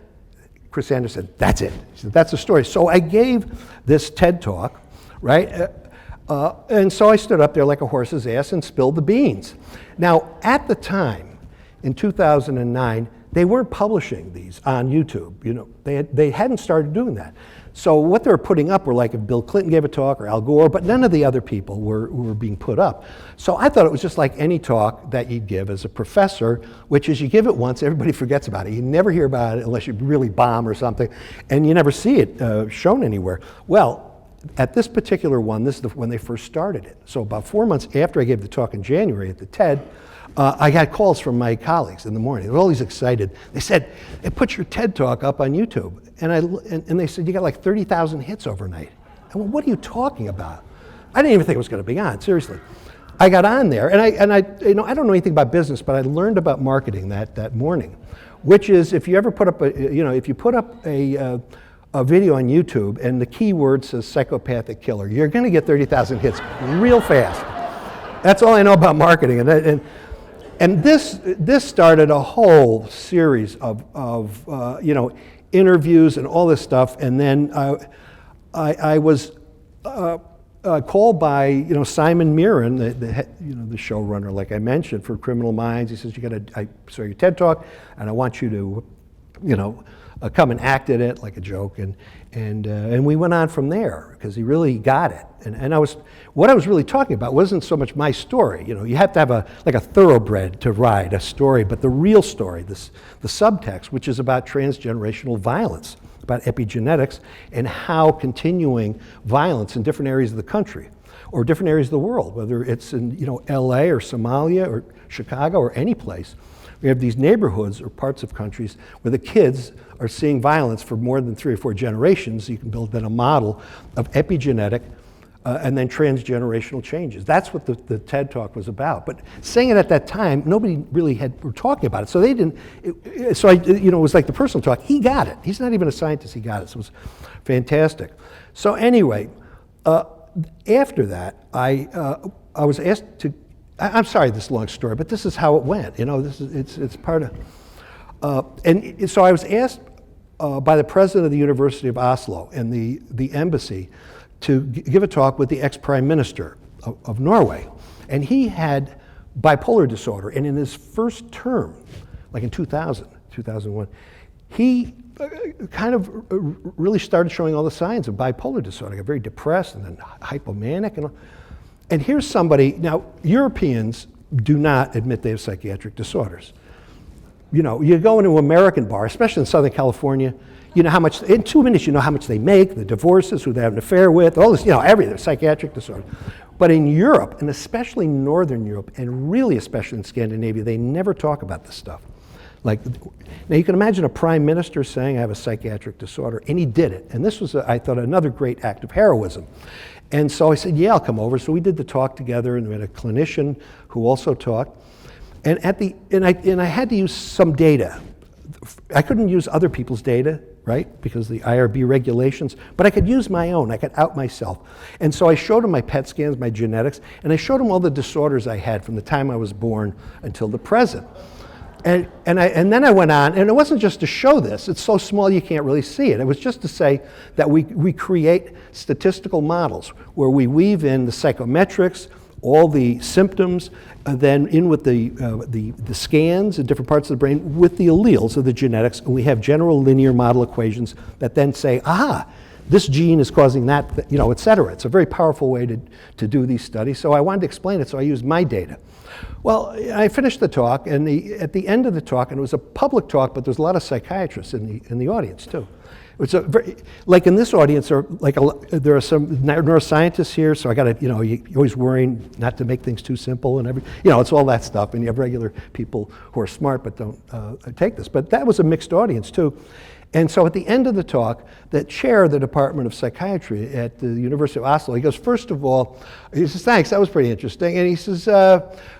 Chris Anderson, that's it. He said, that's the story. So I gave this TED talk, right? And so I stood up there like a horse's ass and spilled the beans. Now, at the time, in 2009, they weren't publishing these on YouTube. They hadn't started doing that. So what they were putting up were like if Bill Clinton gave a talk or Al Gore, but none of the other people were being put up. So I thought it was just like any talk that you'd give as a professor, which is you give it once, everybody forgets about it. You never hear about it unless you really bomb or something, and you never see it shown anywhere. Well, at this particular one, this is when they first started it. So about 4 months after I gave the talk in January at the TED, I got calls from my colleagues in the morning. They were always excited. They said, hey, put your TED talk up on YouTube. And they said, you got like 30,000 hits overnight. I went, what are you talking about? I didn't even think it was going to be on, seriously. I got on there, and I don't know anything about business, but I learned about marketing that morning, which is if you ever put up a video on YouTube and the keyword says psychopathic killer, you're going to get 30,000 hits real fast. That's all I know about marketing. And this started a whole series of interviews and all this stuff. And then I was called by Simon Mirren, the showrunner, like I mentioned, for Criminal Minds. He says, I saw your TED talk, and I want you to come and act in it like a joke, and we went on from there because he really got it. And what I was really talking about wasn't so much my story. You have to have a thoroughbred to write a story, but the real story, the subtext, which is about transgenerational violence, about epigenetics and how continuing violence in different areas of the country or different areas of the world, whether it's in LA or Somalia or Chicago or any place. We have these neighborhoods or parts of countries where the kids are seeing violence for more than 3 or 4 generations. You can build then a model of epigenetic and then transgenerational changes. That's what the TED Talk was about. But saying it at that time, nobody really were talking about it. So they didn't, it was like the personal talk. He got it. He's not even a scientist, he got it. So it was fantastic. So anyway, after that, I was asked to, I'm sorry this long story, but this is how it went. It's part of, and so I was asked by the president of the University of Oslo and the embassy to give a talk with the ex-prime minister of Norway. And he had bipolar disorder. And in his first term, like in 2001, he kind of really started showing all the signs of bipolar disorder. He got very depressed and then hypomanic. And here's somebody, now Europeans do not admit they have psychiatric disorders. You go into an American bar, especially in Southern California, you know how much, in 2 minutes you know how much they make, the divorces, who they have an affair with, all this, everything, psychiatric disorder. But in Europe, and especially Northern Europe, and really especially in Scandinavia, they never talk about this stuff. Now you can imagine a prime minister saying, I have a psychiatric disorder, and he did it. And this was, I thought, another great act of heroism. And so I said, yeah, I'll come over. So we did the talk together, and we had a clinician who also talked. And I had to use some data. I couldn't use other people's data, right, because the IRB regulations, but I could use my own. I could out myself. And so I showed him my PET scans, my genetics, and I showed him all the disorders I had from the time I was born until the present. And then I went on, and it wasn't just to show this. It's so small you can't really see it. It was just to say that we create statistical models where we weave in the psychometrics, all the symptoms, then in with the scans in different parts of the brain with the alleles of the genetics, and we have general linear model equations that then say, this gene is causing that, et cetera. It's a very powerful way to do these studies. So I wanted to explain it, so I used my data. Well, I finished the talk, and at the end of the talk, and it was a public talk, but there's a lot of psychiatrists in the audience too. It's a very, like in this audience, there are some neuroscientists here, so I got to, you're always worrying not to make things too simple and it's all that stuff, and you have regular people who are smart but don't take this. But that was a mixed audience too. And so at the end of the talk, the chair of the Department of Psychiatry at the University of Oslo, he goes, first of all, he says, thanks, that was pretty interesting. And he says,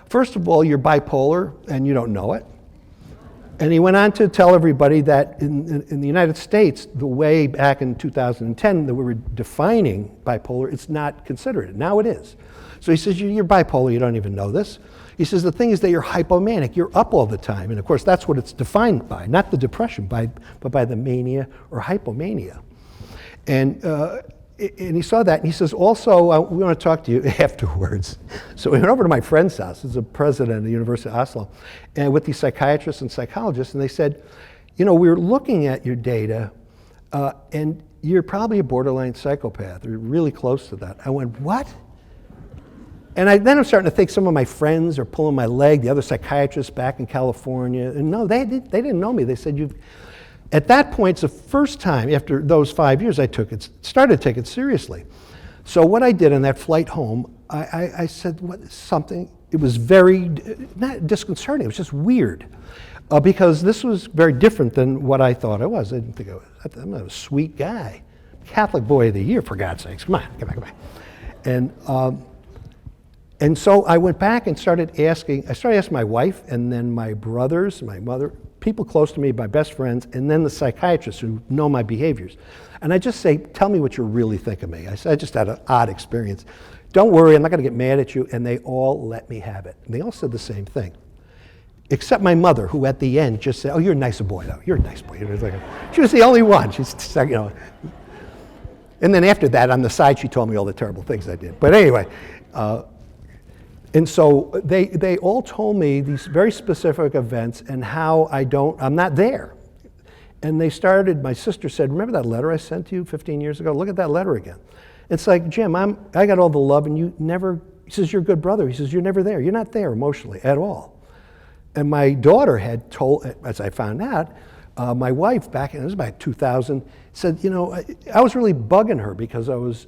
first of all, you're bipolar and you don't know it. And he went on to tell everybody that in the United States, the way back in 2010 that we were defining bipolar, it's not considered it. Now it is. So he says, you're bipolar, you don't even know this. He says, the thing is that you're hypomanic, you're up all the time. And of course, that's what it's defined by, not the depression, but by the mania or hypomania. And he saw that, and he says, also, we want to talk to you afterwards. So we went over to my friend's house, who's the president of the University of Oslo, and with these psychiatrists and psychologists, and they said, we were looking at your data, and you're probably a borderline psychopath, or really close to that. I went, what? And then I'm starting to think some of my friends are pulling my leg, the other psychiatrists back in California, and no, they didn't know me. They said, at that point, it's the first time after those 5 years I started to take it seriously. So what I did on that flight home, I said, something, it was very, not disconcerting, it was just weird. Because this was very different than what I thought I was. I didn't think I'm a sweet guy. Catholic Boy of the Year, for God's sakes, come on. And so I went back and started asking my wife, and then my brothers, my mother, people close to me, my best friends, and then the psychiatrists who know my behaviors. And I just say, tell me what you really think of me. I said, I just had an odd experience. Don't worry, I'm not going to get mad at you. And they all let me have it. And they all said the same thing. Except my mother, who at the end just said, oh, you're a nicer boy, though. You're a nice boy. She was the only one. She's, And then after that, on the side, she told me all the terrible things I did. But anyway, and so they all told me these very specific events and how I'm not there. And my sister said, remember that letter I sent to you 15 years ago? Look at that letter again. It's like, Jim, I got all the love and you never, he says, you're a good brother. He says, you're never there. You're not there emotionally at all. And my daughter had told, as I found out, my wife, back in, it was about 2000, said, you know, I was really bugging her because I was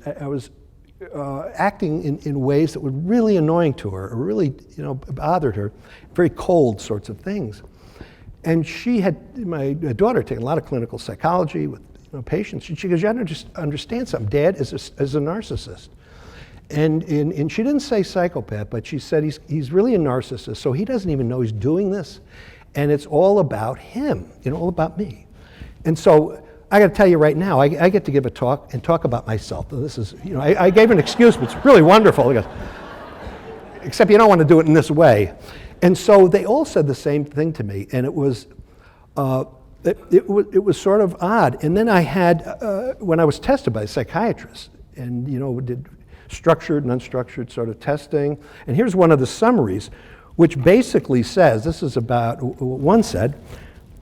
acting in ways that were really annoying to her, or really, you know, bothered her, very cold sorts of things. And she had, my daughter, taken a lot of clinical psychology with, you know, patients, and she goes, you have to just understand something. Dad is a narcissist. And she didn't say psychopath, but she said he's really a narcissist, so he doesn't even know he's doing this, and it's all about him, you know, all about me. And so I got to tell you right now, I get to give a talk and talk about myself. And this is, you know, I gave an excuse, but it's really wonderful. Goes, except you don't want to do it in this way. And so they all said the same thing to me, and it was sort of odd. And then I had, when I was tested by a psychiatrist, and, you know, did structured and unstructured sort of testing. And here's one of the summaries, which basically says, this is about what one said,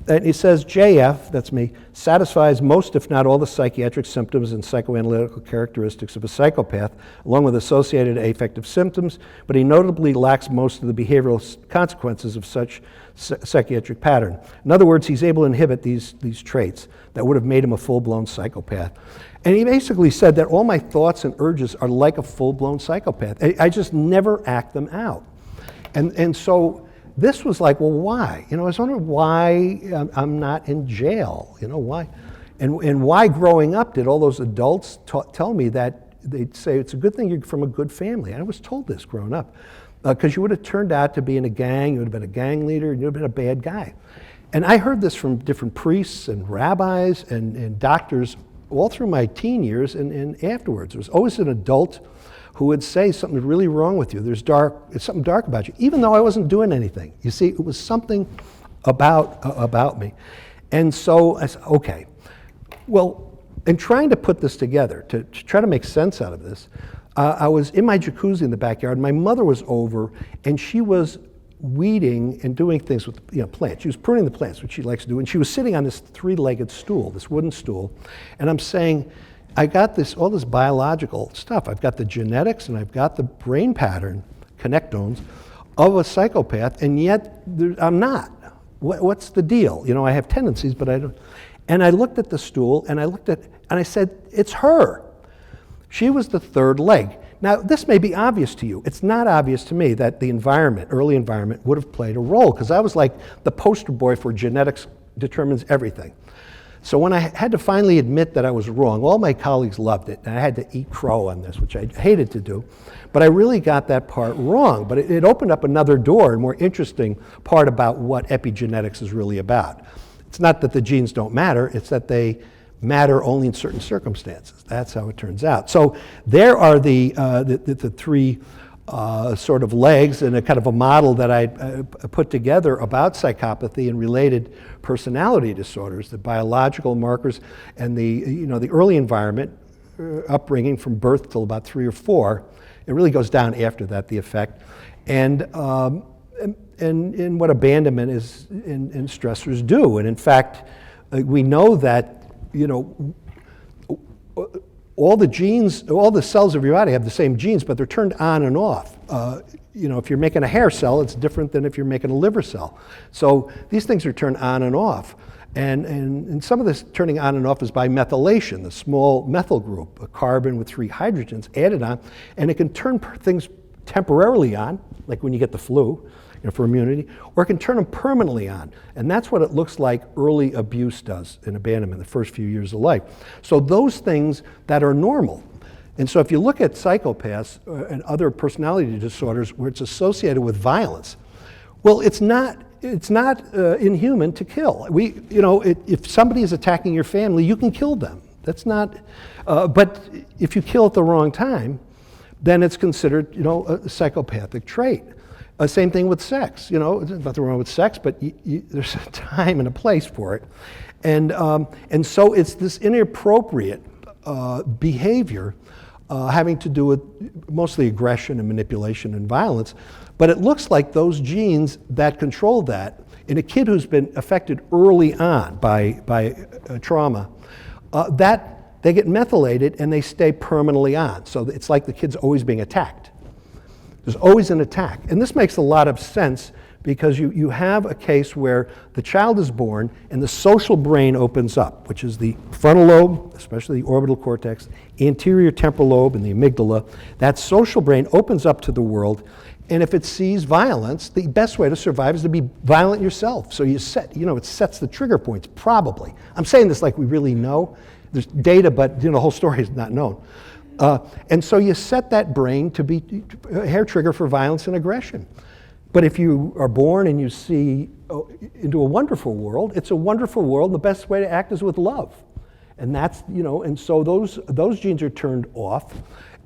and he says, JF, that's me, satisfies most, if not all, the psychiatric symptoms and psychoanalytical characteristics of a psychopath, along with associated affective symptoms, but he notably lacks most of the behavioral consequences of such psychiatric pattern. In other words, he's able to inhibit these traits that would have made him a full-blown psychopath. And he basically said that all my thoughts and urges are like a full-blown psychopath. I just never act them out. And so this was like, well, why? You know, I was wondering why I'm not in jail. You know, why? And why growing up did all those adults tell me that they'd say, it's a good thing you're from a good family. I was told this growing up. Because you would have turned out to be in a gang, you would have been a gang leader, and you would have been a bad guy. And I heard this from different priests and rabbis and doctors all through my teen years and afterwards. There was always an adult who would say something's really wrong with you. There's something dark about you, even though I wasn't doing anything. You see, it was something about me. And so I said, okay, well, in trying to put this together, to try to make sense out of this, I was in my jacuzzi in the backyard. My mother was over, and she was weeding and doing things with, you know, plants. She was pruning the plants, which she likes to do, and she was sitting on this three-legged stool, this wooden stool, and I'm saying, I got all this biological stuff. I've got the genetics and I've got the brain pattern, connectomes, of a psychopath, and yet I'm not. What's the deal? You know, I have tendencies, but I don't. And I looked at the stool and I said, it's her. She was the third leg. Now, this may be obvious to you. It's not obvious to me that the environment, early environment, would have played a role, because I was like the poster boy for genetics determines everything. So when I had to finally admit that I was wrong, all my colleagues loved it, and I had to eat crow on this, which I hated to do, but I really got that part wrong. But it opened up another door, a more interesting part about what epigenetics is really about. It's not that the genes don't matter, it's that they matter only in certain circumstances. That's how it turns out. So there are the three sort of legs and a kind of a model that I put together about psychopathy and related personality disorders, the biological markers and the early environment, upbringing from birth till about 3 or 4. It really goes down after that, the effect, and what abandonment is and stressors do. And in fact, we know that, you know, all the genes, all the cells of your body have the same genes, but they're turned on and off. You know, if you're making a hair cell, it's different than if you're making a liver cell. So these things are turned on and off. And some of this turning on and off is by methylation, the small methyl group, a carbon with 3 hydrogens added on, and it can turn things temporarily on, like when you get the flu, you know, for immunity, or it can turn them permanently on. And that's what it looks like early abuse does in abandonment, the first few years of life. So those things that are normal. And so if you look at psychopaths and other personality disorders where it's associated with violence, well, it's not inhuman to kill. You know, if somebody is attacking your family, you can kill them. That's not, but if you kill at the wrong time, then it's considered, you know, a psychopathic trait. Same thing with sex. You know, there's nothing wrong with sex, but there's a time and a place for it. And so it's this inappropriate behavior having to do with mostly aggression and manipulation and violence. But it looks like those genes that control that in a kid who's been affected early on by trauma, that they get methylated and they stay permanently on. So it's like the kid's always being attacked. There's always an attack. And this makes a lot of sense because you have a case where the child is born and the social brain opens up, which is the frontal lobe, especially the orbital cortex, anterior temporal lobe, and the amygdala. That social brain opens up to the world, and if it sees violence, the best way to survive is to be violent yourself. So it sets the trigger points, probably. I'm saying this like we really know. There's data, but the whole story is not known. And so you set that brain to be a hair trigger for violence and aggression. But if you are born and you see into a wonderful world, it's a wonderful world. The best way to act is with love. And that's, and so those genes are turned off.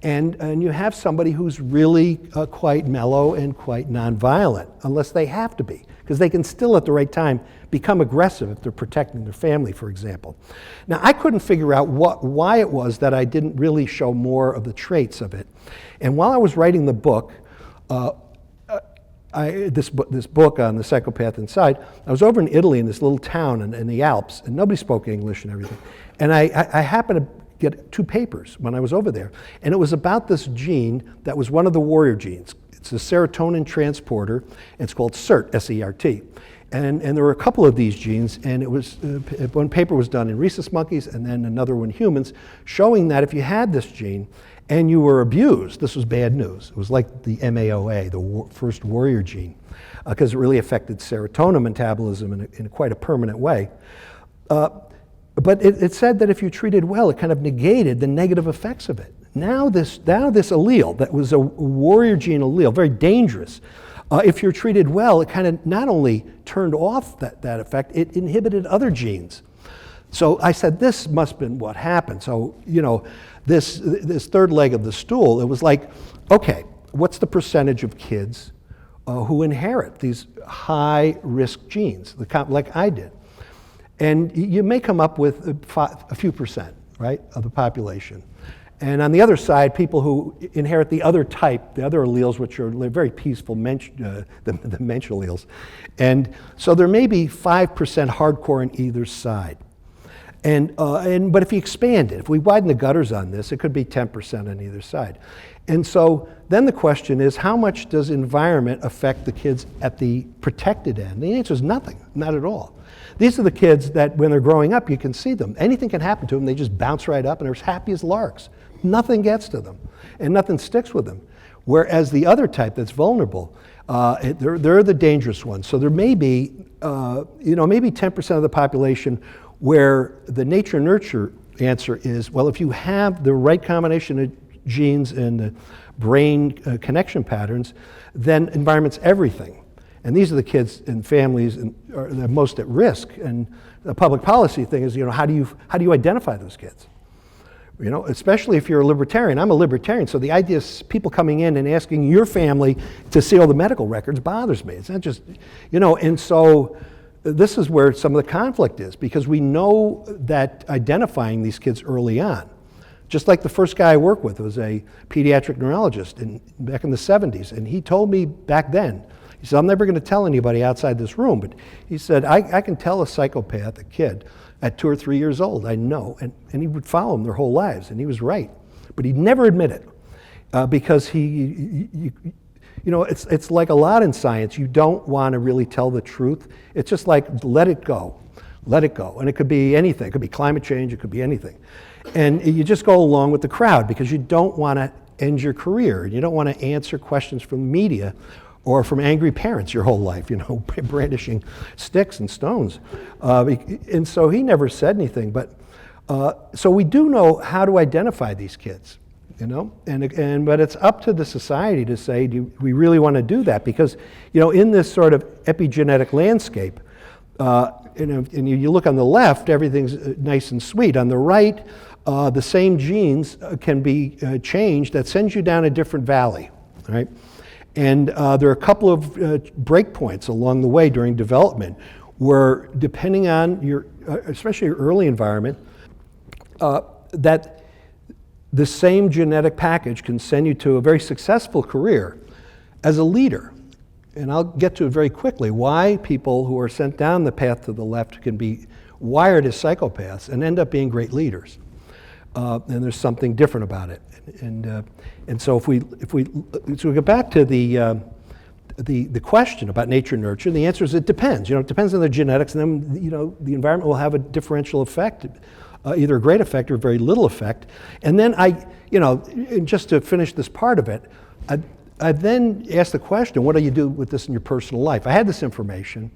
And you have somebody who's really quite mellow and quite nonviolent, unless they have to be, because they can still at the right time become aggressive if they're protecting their family, for example. Now, I couldn't figure out why it was that I didn't really show more of the traits of it. And while I was writing the book, this book on the psychopath inside, I was over in Italy in this little town in the Alps, and nobody spoke English and everything. And I happened to get 2 papers when I was over there, and it was about this gene that was one of the warrior genes. It's a serotonin transporter, and it's called SERT, S-E-R-T. And there were a couple of these genes, and it was one paper was done in rhesus monkeys and then another one in humans, showing that if you had this gene and you were abused, this was bad news. It was like the MAOA, the first warrior gene, because it really affected serotonin metabolism in quite a permanent way. But it said that if you treated well, it kind of negated the negative effects of it. Now this allele, that was a warrior gene allele, very dangerous, if you're treated well, it kind of not only turned off that effect, it inhibited other genes. So I said, this must have been what happened. So, this third leg of the stool, it was like, okay, what's the percentage of kids who inherit these high-risk genes, like I did? And you may come up with a few percent, right, of the population. And on the other side, people who inherit the other type, the other alleles, which are very peaceful, the mensch alleles. And so there may be 5% hardcore on either side. But if you expand it, if we widen the gutters on this, it could be 10% on either side. And so then the question is, how much does environment affect the kids at the protected end? The answer is nothing, not at all. These are the kids that when they're growing up, you can see them. Anything can happen to them, they just bounce right up and are as happy as larks. Nothing gets to them, and nothing sticks with them. Whereas the other type that's vulnerable, they're the dangerous ones. So there may be, maybe 10% of the population where the nature-nurture answer is, well, if you have the right combination of genes and the brain connection patterns, then environment's everything. And these are the kids and families are the most at risk. And the public policy thing is, how do you identify those kids? Especially if you're a libertarian. I'm a libertarian, so the idea is people coming in and asking your family to see all the medical records bothers me. It's not just, and so this is where some of the conflict is, because we know that identifying these kids early on, just like the first guy I worked with was a pediatric neurologist back in the 70s, and he told me back then, he said, I'm never going to tell anybody outside this room, but he said, I can tell a psychopath, a kid, at 2 or 3 years old, I know, and he would follow them their whole lives, and he was right. But he'd never admit it, because it's like a lot in science, you don't want to really tell the truth. It's just like, let it go, and it could be anything. It could be climate change, it could be anything. And you just go along with the crowd, because you don't want to end your career, you don't want to answer questions from the media, or from angry parents your whole life, brandishing sticks and stones. And so he never said anything, but so we do know how to identify these kids, but it's up to the society to say, do we really want to do that? Because, in this sort of epigenetic landscape, and you look on the left, everything's nice and sweet. On the right, the same genes can be changed that sends you down a different valley, right? And there are a couple of breakpoints along the way during development where, depending on your, especially your early environment, that the same genetic package can send you to a very successful career as a leader. And I'll get to it very quickly, why people who are sent down the path to the left can be wired as psychopaths and end up being great leaders. And there's something different about it. And so if we go back to the the question about nature and nurture, and the answer is it depends. It depends on the genetics, and then the environment will have a differential effect, either a great effect or very little effect. And then and just to finish this part of it, I then asked the question, what do you do with this in your personal life? I had this information,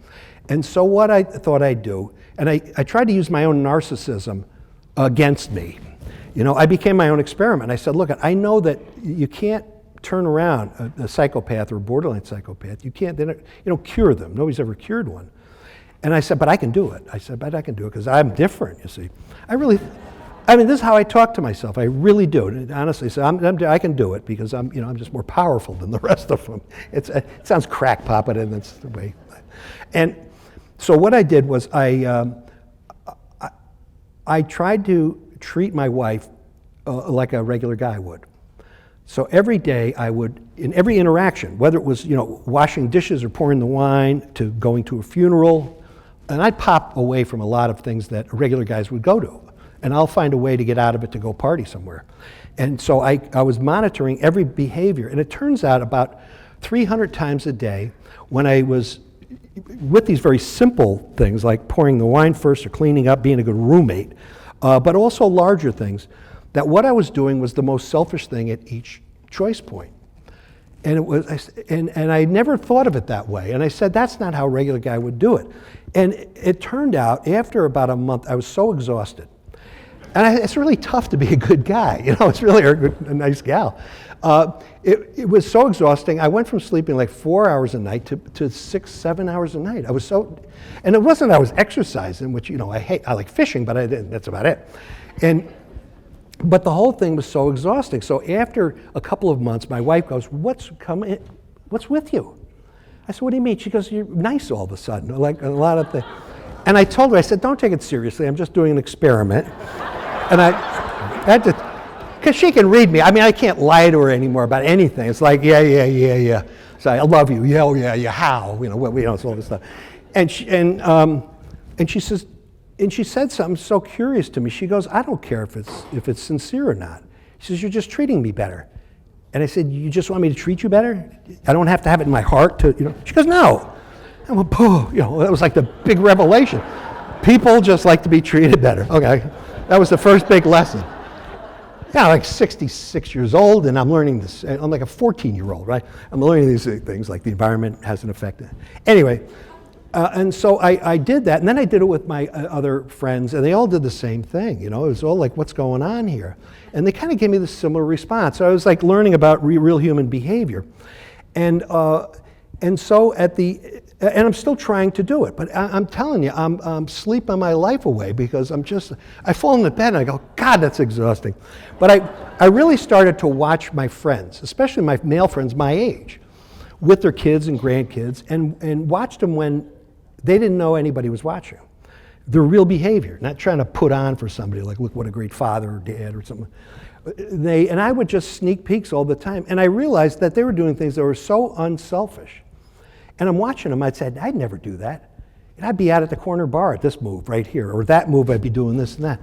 and so what I thought I'd do, and I tried to use my own narcissism against me. I became my own experiment. I said, look, I know that you can't turn around a psychopath or a borderline psychopath. You don't cure them. Nobody's ever cured one. And I said, but I can do it. I said, but I can do it because I'm different, you see. This is how I talk to myself. I really do. And honestly, so I can do it because I'm just more powerful than the rest of them. It sounds crackpot, but that's the way. And so what I did was I tried to treat my wife like a regular guy would. So every day I would, in every interaction, whether it was washing dishes or pouring the wine to going to a funeral, and I'd pop away from a lot of things that regular guys would go to, and I'll find a way to get out of it to go party somewhere. And so I was monitoring every behavior, and it turns out about 300 times a day when I was with these very simple things like pouring the wine first or cleaning up, being a good roommate, but also larger things, that what I was doing was the most selfish thing at each choice point. And I never thought of it that way. And I said, that's not how a regular guy would do it. And it turned out, after about a month, I was so exhausted. And it's really tough to be a good guy. It's really a nice gal. It was so exhausting. I went from sleeping like 4 hours a night to 6, 7 hours a night. And it wasn't I was exercising, which, I hate. I like fishing, but that's about it. But the whole thing was so exhausting. So after a couple of months, my wife goes, what's with you? I said, what do you mean? She goes, you're nice all of a sudden, like a lot of things. And I told her, I said, don't take it seriously. I'm just doing an experiment. And I had to, because she can read me. I can't lie to her anymore about anything. It's like, yeah. So I love you. Yeah, how? It's all this stuff. And she says, and she said something so curious to me. She goes, I don't care if it's sincere or not. She says, you're just treating me better. And I said, you just want me to treat you better? I don't have to have it in my heart to. She goes, no. I went, boo. That was like the big revelation. People just like to be treated better. Okay, that was the first big lesson. I'm like 66 years old, and I'm learning this. I'm like a 14-year-old, right? I'm learning these things like the environment has an effect. Anyway. And so I did that, and then I did it with my other friends, and they all did the same thing. It was all like, what's going on here? And they kind of gave me this similar response. So I was like learning about real human behavior. And so and I'm still trying to do it, but I'm telling you, I'm sleeping my life away because I fall into bed and I go, God, that's exhausting. But I really started to watch my friends, especially my male friends my age, with their kids and grandkids, and watched them when they didn't know anybody was watching. Their real behavior, not trying to put on for somebody, like, look what a great father or dad or something. And I would just sneak peeks all the time. And I realized that they were doing things that were so unselfish. And I'm watching them, I'd say, I'd never do that. And I'd be out at the corner bar at this move right here, or that move, I'd be doing this and that.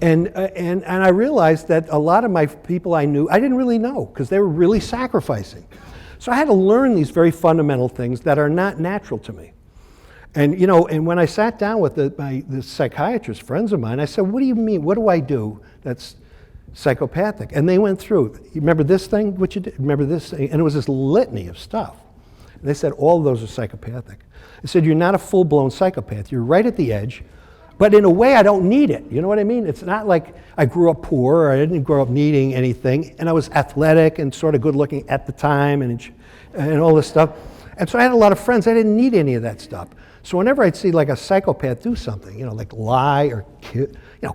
And I realized that a lot of my people I knew, I didn't really know, because they were really sacrificing. So I had to learn these very fundamental things that are not natural to me. And and when I sat down with the psychiatrist friends of mine, I said, what do you mean? What do I do that's psychopathic? And they went through, you remember this thing, what you did? Remember this thing? And it was this litany of stuff. And they said, all of those are psychopathic. I said, you're not a full-blown psychopath. You're right at the edge. But in a way, I don't need it. You know what I mean? It's not like I grew up poor or I didn't grow up needing anything. And I was athletic and sort of good-looking at the time and all this stuff. And so I had a lot of friends. I didn't need any of that stuff. So whenever I'd see like a psychopath do something, like lie or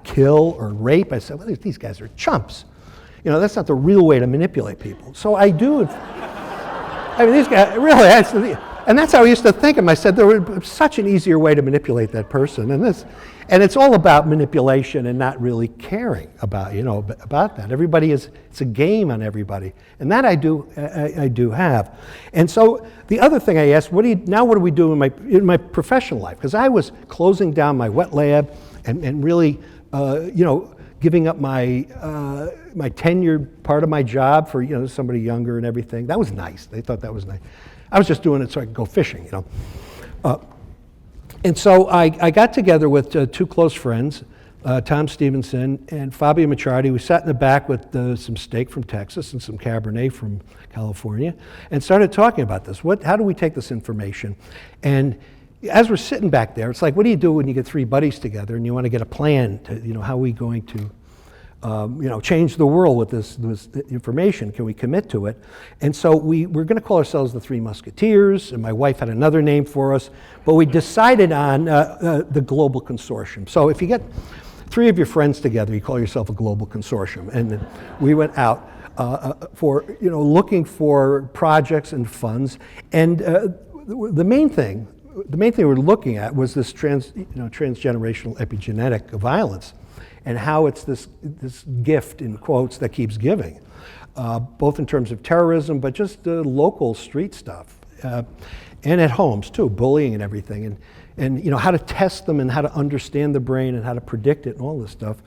kill or rape, I said, well, these guys are chumps. That's not the real way to manipulate people. So I do. These guys, really, and that's how I used to think of them. I said, there was such an easier way to manipulate that person. And it's all about manipulation and not really caring about, about that. It's a game on everybody. And that I do have. And so the other thing I asked, what do we do in my professional life? Because I was closing down my wet lab and really, giving up my tenured part of my job for, somebody younger and everything. That was nice. They thought that was nice. I was just doing it so I could go fishing, you know. And so I got together with two close friends, Tom Stevenson and Fabio Macciardi. We sat in the back with some steak from Texas and some Cabernet from California and started talking about this. How do we take this information? And as we're sitting back there, it's like, what do you do when you get three buddies together and you want to get a plan to, you know, how are we going to change the world with this information? Can we commit to it? And so we're going to call ourselves the Three Musketeers, and my wife had another name for us, but we decided on the Global Consortium. So if you get three of your friends together, you call yourself a Global Consortium. And then we went out for, looking for projects and funds. And the main thing we were looking at was this transgenerational epigenetic violence, and how it's this gift, in quotes, that keeps giving, both in terms of terrorism, but just local street stuff, and at homes too, bullying and everything, and how to test them and how to understand the brain and how to predict it and all this stuff.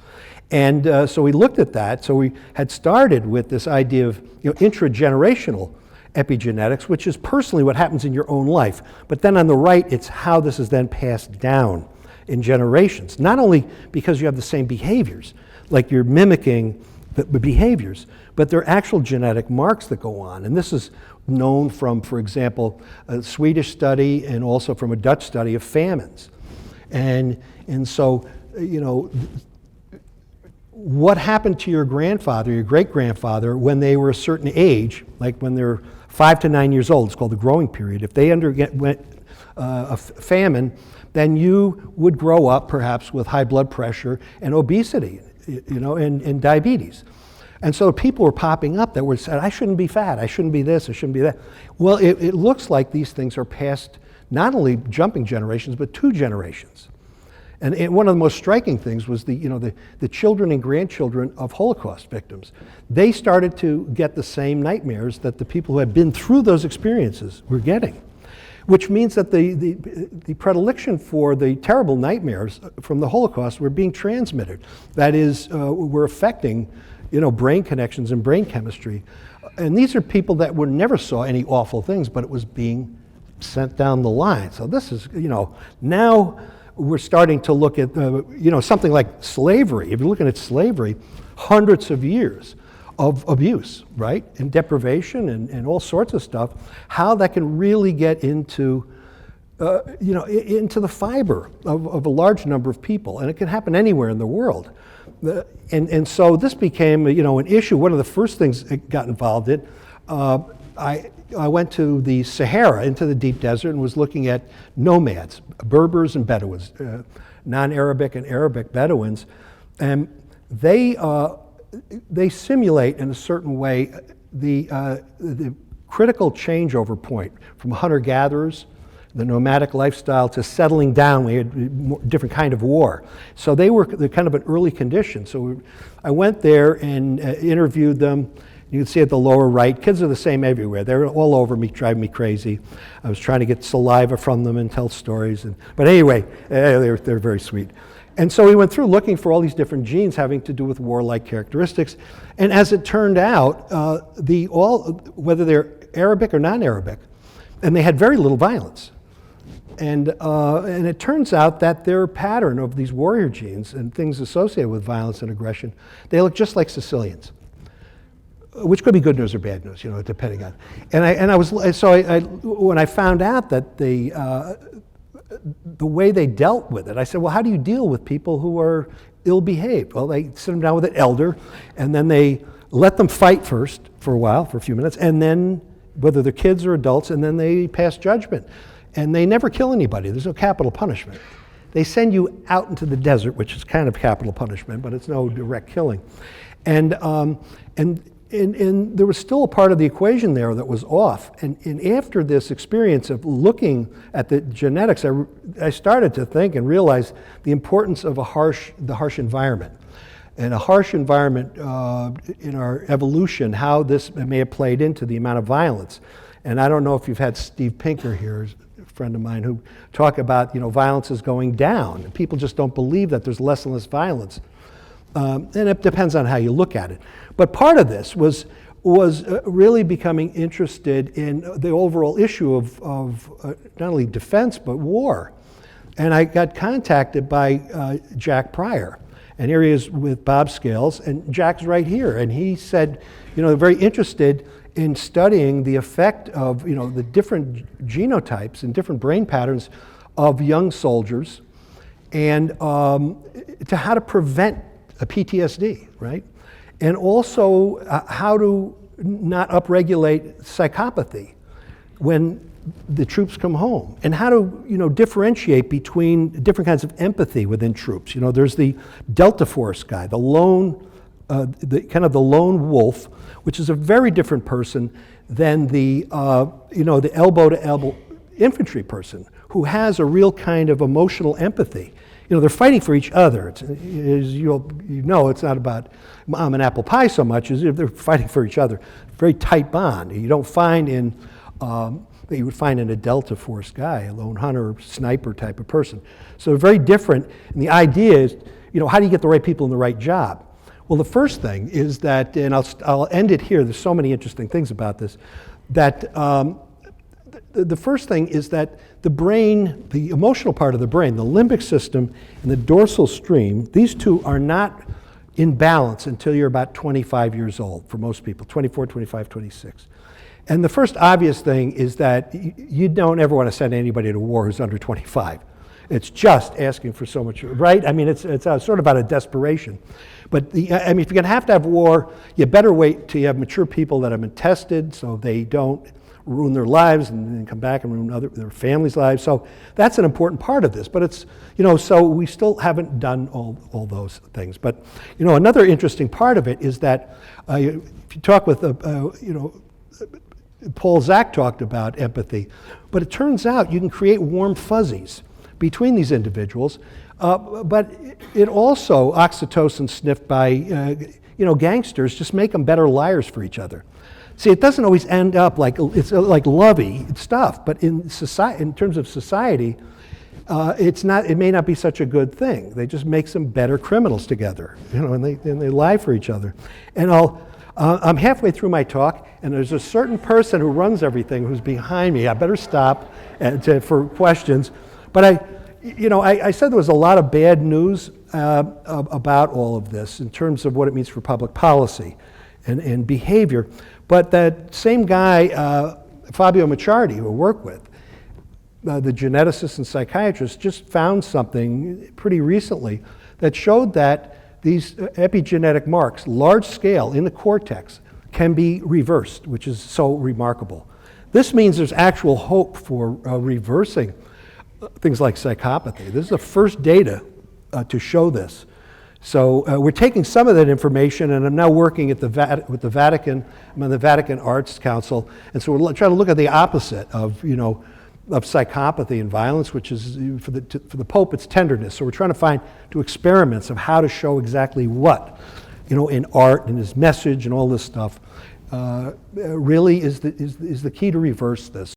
And so we looked at that. So we had started with this idea of intragenerational epigenetics, which is personally what happens in your own life. But then on the right, it's how this is then passed down in generations, not only because you have the same behaviors, like you're mimicking the behaviors, but there are actual genetic marks that go on. And this is known from, for example, a Swedish study and also from a Dutch study of famines. And so, what happened to your grandfather, your great-grandfather, when they were a certain age, like when they're 5 to 9 years old, it's called the growing period. If they underwent a famine, then you would grow up perhaps with high blood pressure and obesity, and diabetes. And so people were popping up that were said, I shouldn't be fat, I shouldn't be this, I shouldn't be that. Well, it looks like these things are passed not only jumping generations, but 2 generations. And one of the most striking things was the children and grandchildren of Holocaust victims. They started to get the same nightmares that the people who had been through those experiences were getting, which means that the predilection for the terrible nightmares from the Holocaust were being transmitted. That is, were affecting, brain connections and brain chemistry. And these are people that never saw any awful things, but it was being sent down the line. So this is, now we're starting to look at, something like slavery. If you're looking at slavery, hundreds of years of abuse, right? And deprivation and all sorts of stuff, how that can really get into, into the fiber of a large number of people. And it can happen anywhere in the world. And so this became, an issue. One of the first things I got involved in, I went to the Sahara, into the deep desert, and was looking at nomads, Berbers and Bedouins, non-Arabic and Arabic Bedouins. And they simulate in a certain way the critical changeover point from hunter-gatherers, the nomadic lifestyle, to settling down. We had a different kind of war. So they were kind of an early condition. So I went there and interviewed them. You can see at the lower right, kids are the same everywhere. They're all over me, driving me crazy. I was trying to get saliva from them and tell stories. But anyway, they're very sweet. And so we went through looking for all these different genes having to do with warlike characteristics. And as it turned out, whether they're Arabic or non-Arabic, and they had very little violence. And it turns out that their pattern of these warrior genes and things associated with violence and aggression, they look just like Sicilians, which could be good news or bad news, depending on. When I found out that the way they dealt with it, I said, well, how do you deal with people who are ill-behaved? Well, they sit them down with an elder, and then they let them fight first for a while, for a few minutes, and then, whether they're kids or adults, and then they pass judgment. And they never kill anybody. There's no capital punishment. They send you out into the desert, which is kind of capital punishment, but it's no direct killing. And there was still a part of the equation there that was off. And after this experience of looking at the genetics, I started to think and realize the importance of the harsh environment. And a harsh environment in our evolution, how this may have played into the amount of violence. And I don't know if you've had Steve Pinker here, a friend of mine, who talk about, violence is going down. People just don't believe that there's less and less violence. And it depends on how you look at it. But part of this was was really becoming interested in the overall issue of not only defense, but war. And I got contacted by Jack Pryor. And here he is with Bob Scales, and Jack's right here. And he said, they're very interested in studying the effect of, the different genotypes and different brain patterns of young soldiers, and to how to prevent a PTSD, right? And also how to not upregulate psychopathy when the troops come home, and how to differentiate between different kinds of empathy within troops. There's the Delta Force guy, the lone, the lone wolf, which is a very different person than the the elbow to elbow infantry person who has a real kind of emotional empathy. They're fighting for each other. It's, as it's not about mom and apple pie so much as if they're fighting for each other. Very tight bond. You don't find in that you would find in a Delta Force guy, a lone hunter, sniper type of person. So very different. And the idea is, how do you get the right people in the right job? Well, the first thing is that, and I'll end it here. There's so many interesting things about this. That the first thing is that the brain, the emotional part of the brain, the limbic system and the dorsal stream, these two are not in balance until you're about 25 years old for most people, 24, 25, 26. And the first obvious thing is that you don't ever want to send anybody to war who's under 25. It's just asking for so much, right? I mean, it's sort of out of desperation. But if you're going to have war, you better wait till you have mature people that have been tested so they don't ruin their lives and then come back and ruin their families' lives. So that's an important part of this. But it's, so we still haven't done all those things. But, another interesting part of it is that if you talk with, Paul Zak talked about empathy, but it turns out you can create warm fuzzies between these individuals, but it also, oxytocin sniffed by gangsters, just make them better liars for each other. See, it doesn't always end up like it's like lovey stuff, but in society, in terms of society, it's not. It may not be such a good thing. They just make some better criminals together, and they lie for each other. And I'm halfway through my talk, and there's a certain person who runs everything who's behind me. I better stop for questions. But I said there was a lot of bad news about all of this in terms of what it means for public policy and behavior. But that same guy, Fabio Macciardi, who I work with, the geneticist and psychiatrist, just found something pretty recently that showed that these epigenetic marks, large scale in the cortex, can be reversed, which is so remarkable. This means there's actual hope for reversing things like psychopathy. This is the first data to show this. So we're taking some of that information, and I'm now working at with the Vatican. I'm on the Vatican Arts Council, and so we're trying to look at the opposite of psychopathy and violence, which is for the Pope, it's tenderness. So we're trying to do experiments of how to show exactly what, in art and his message and all this stuff, really is the key to reverse this.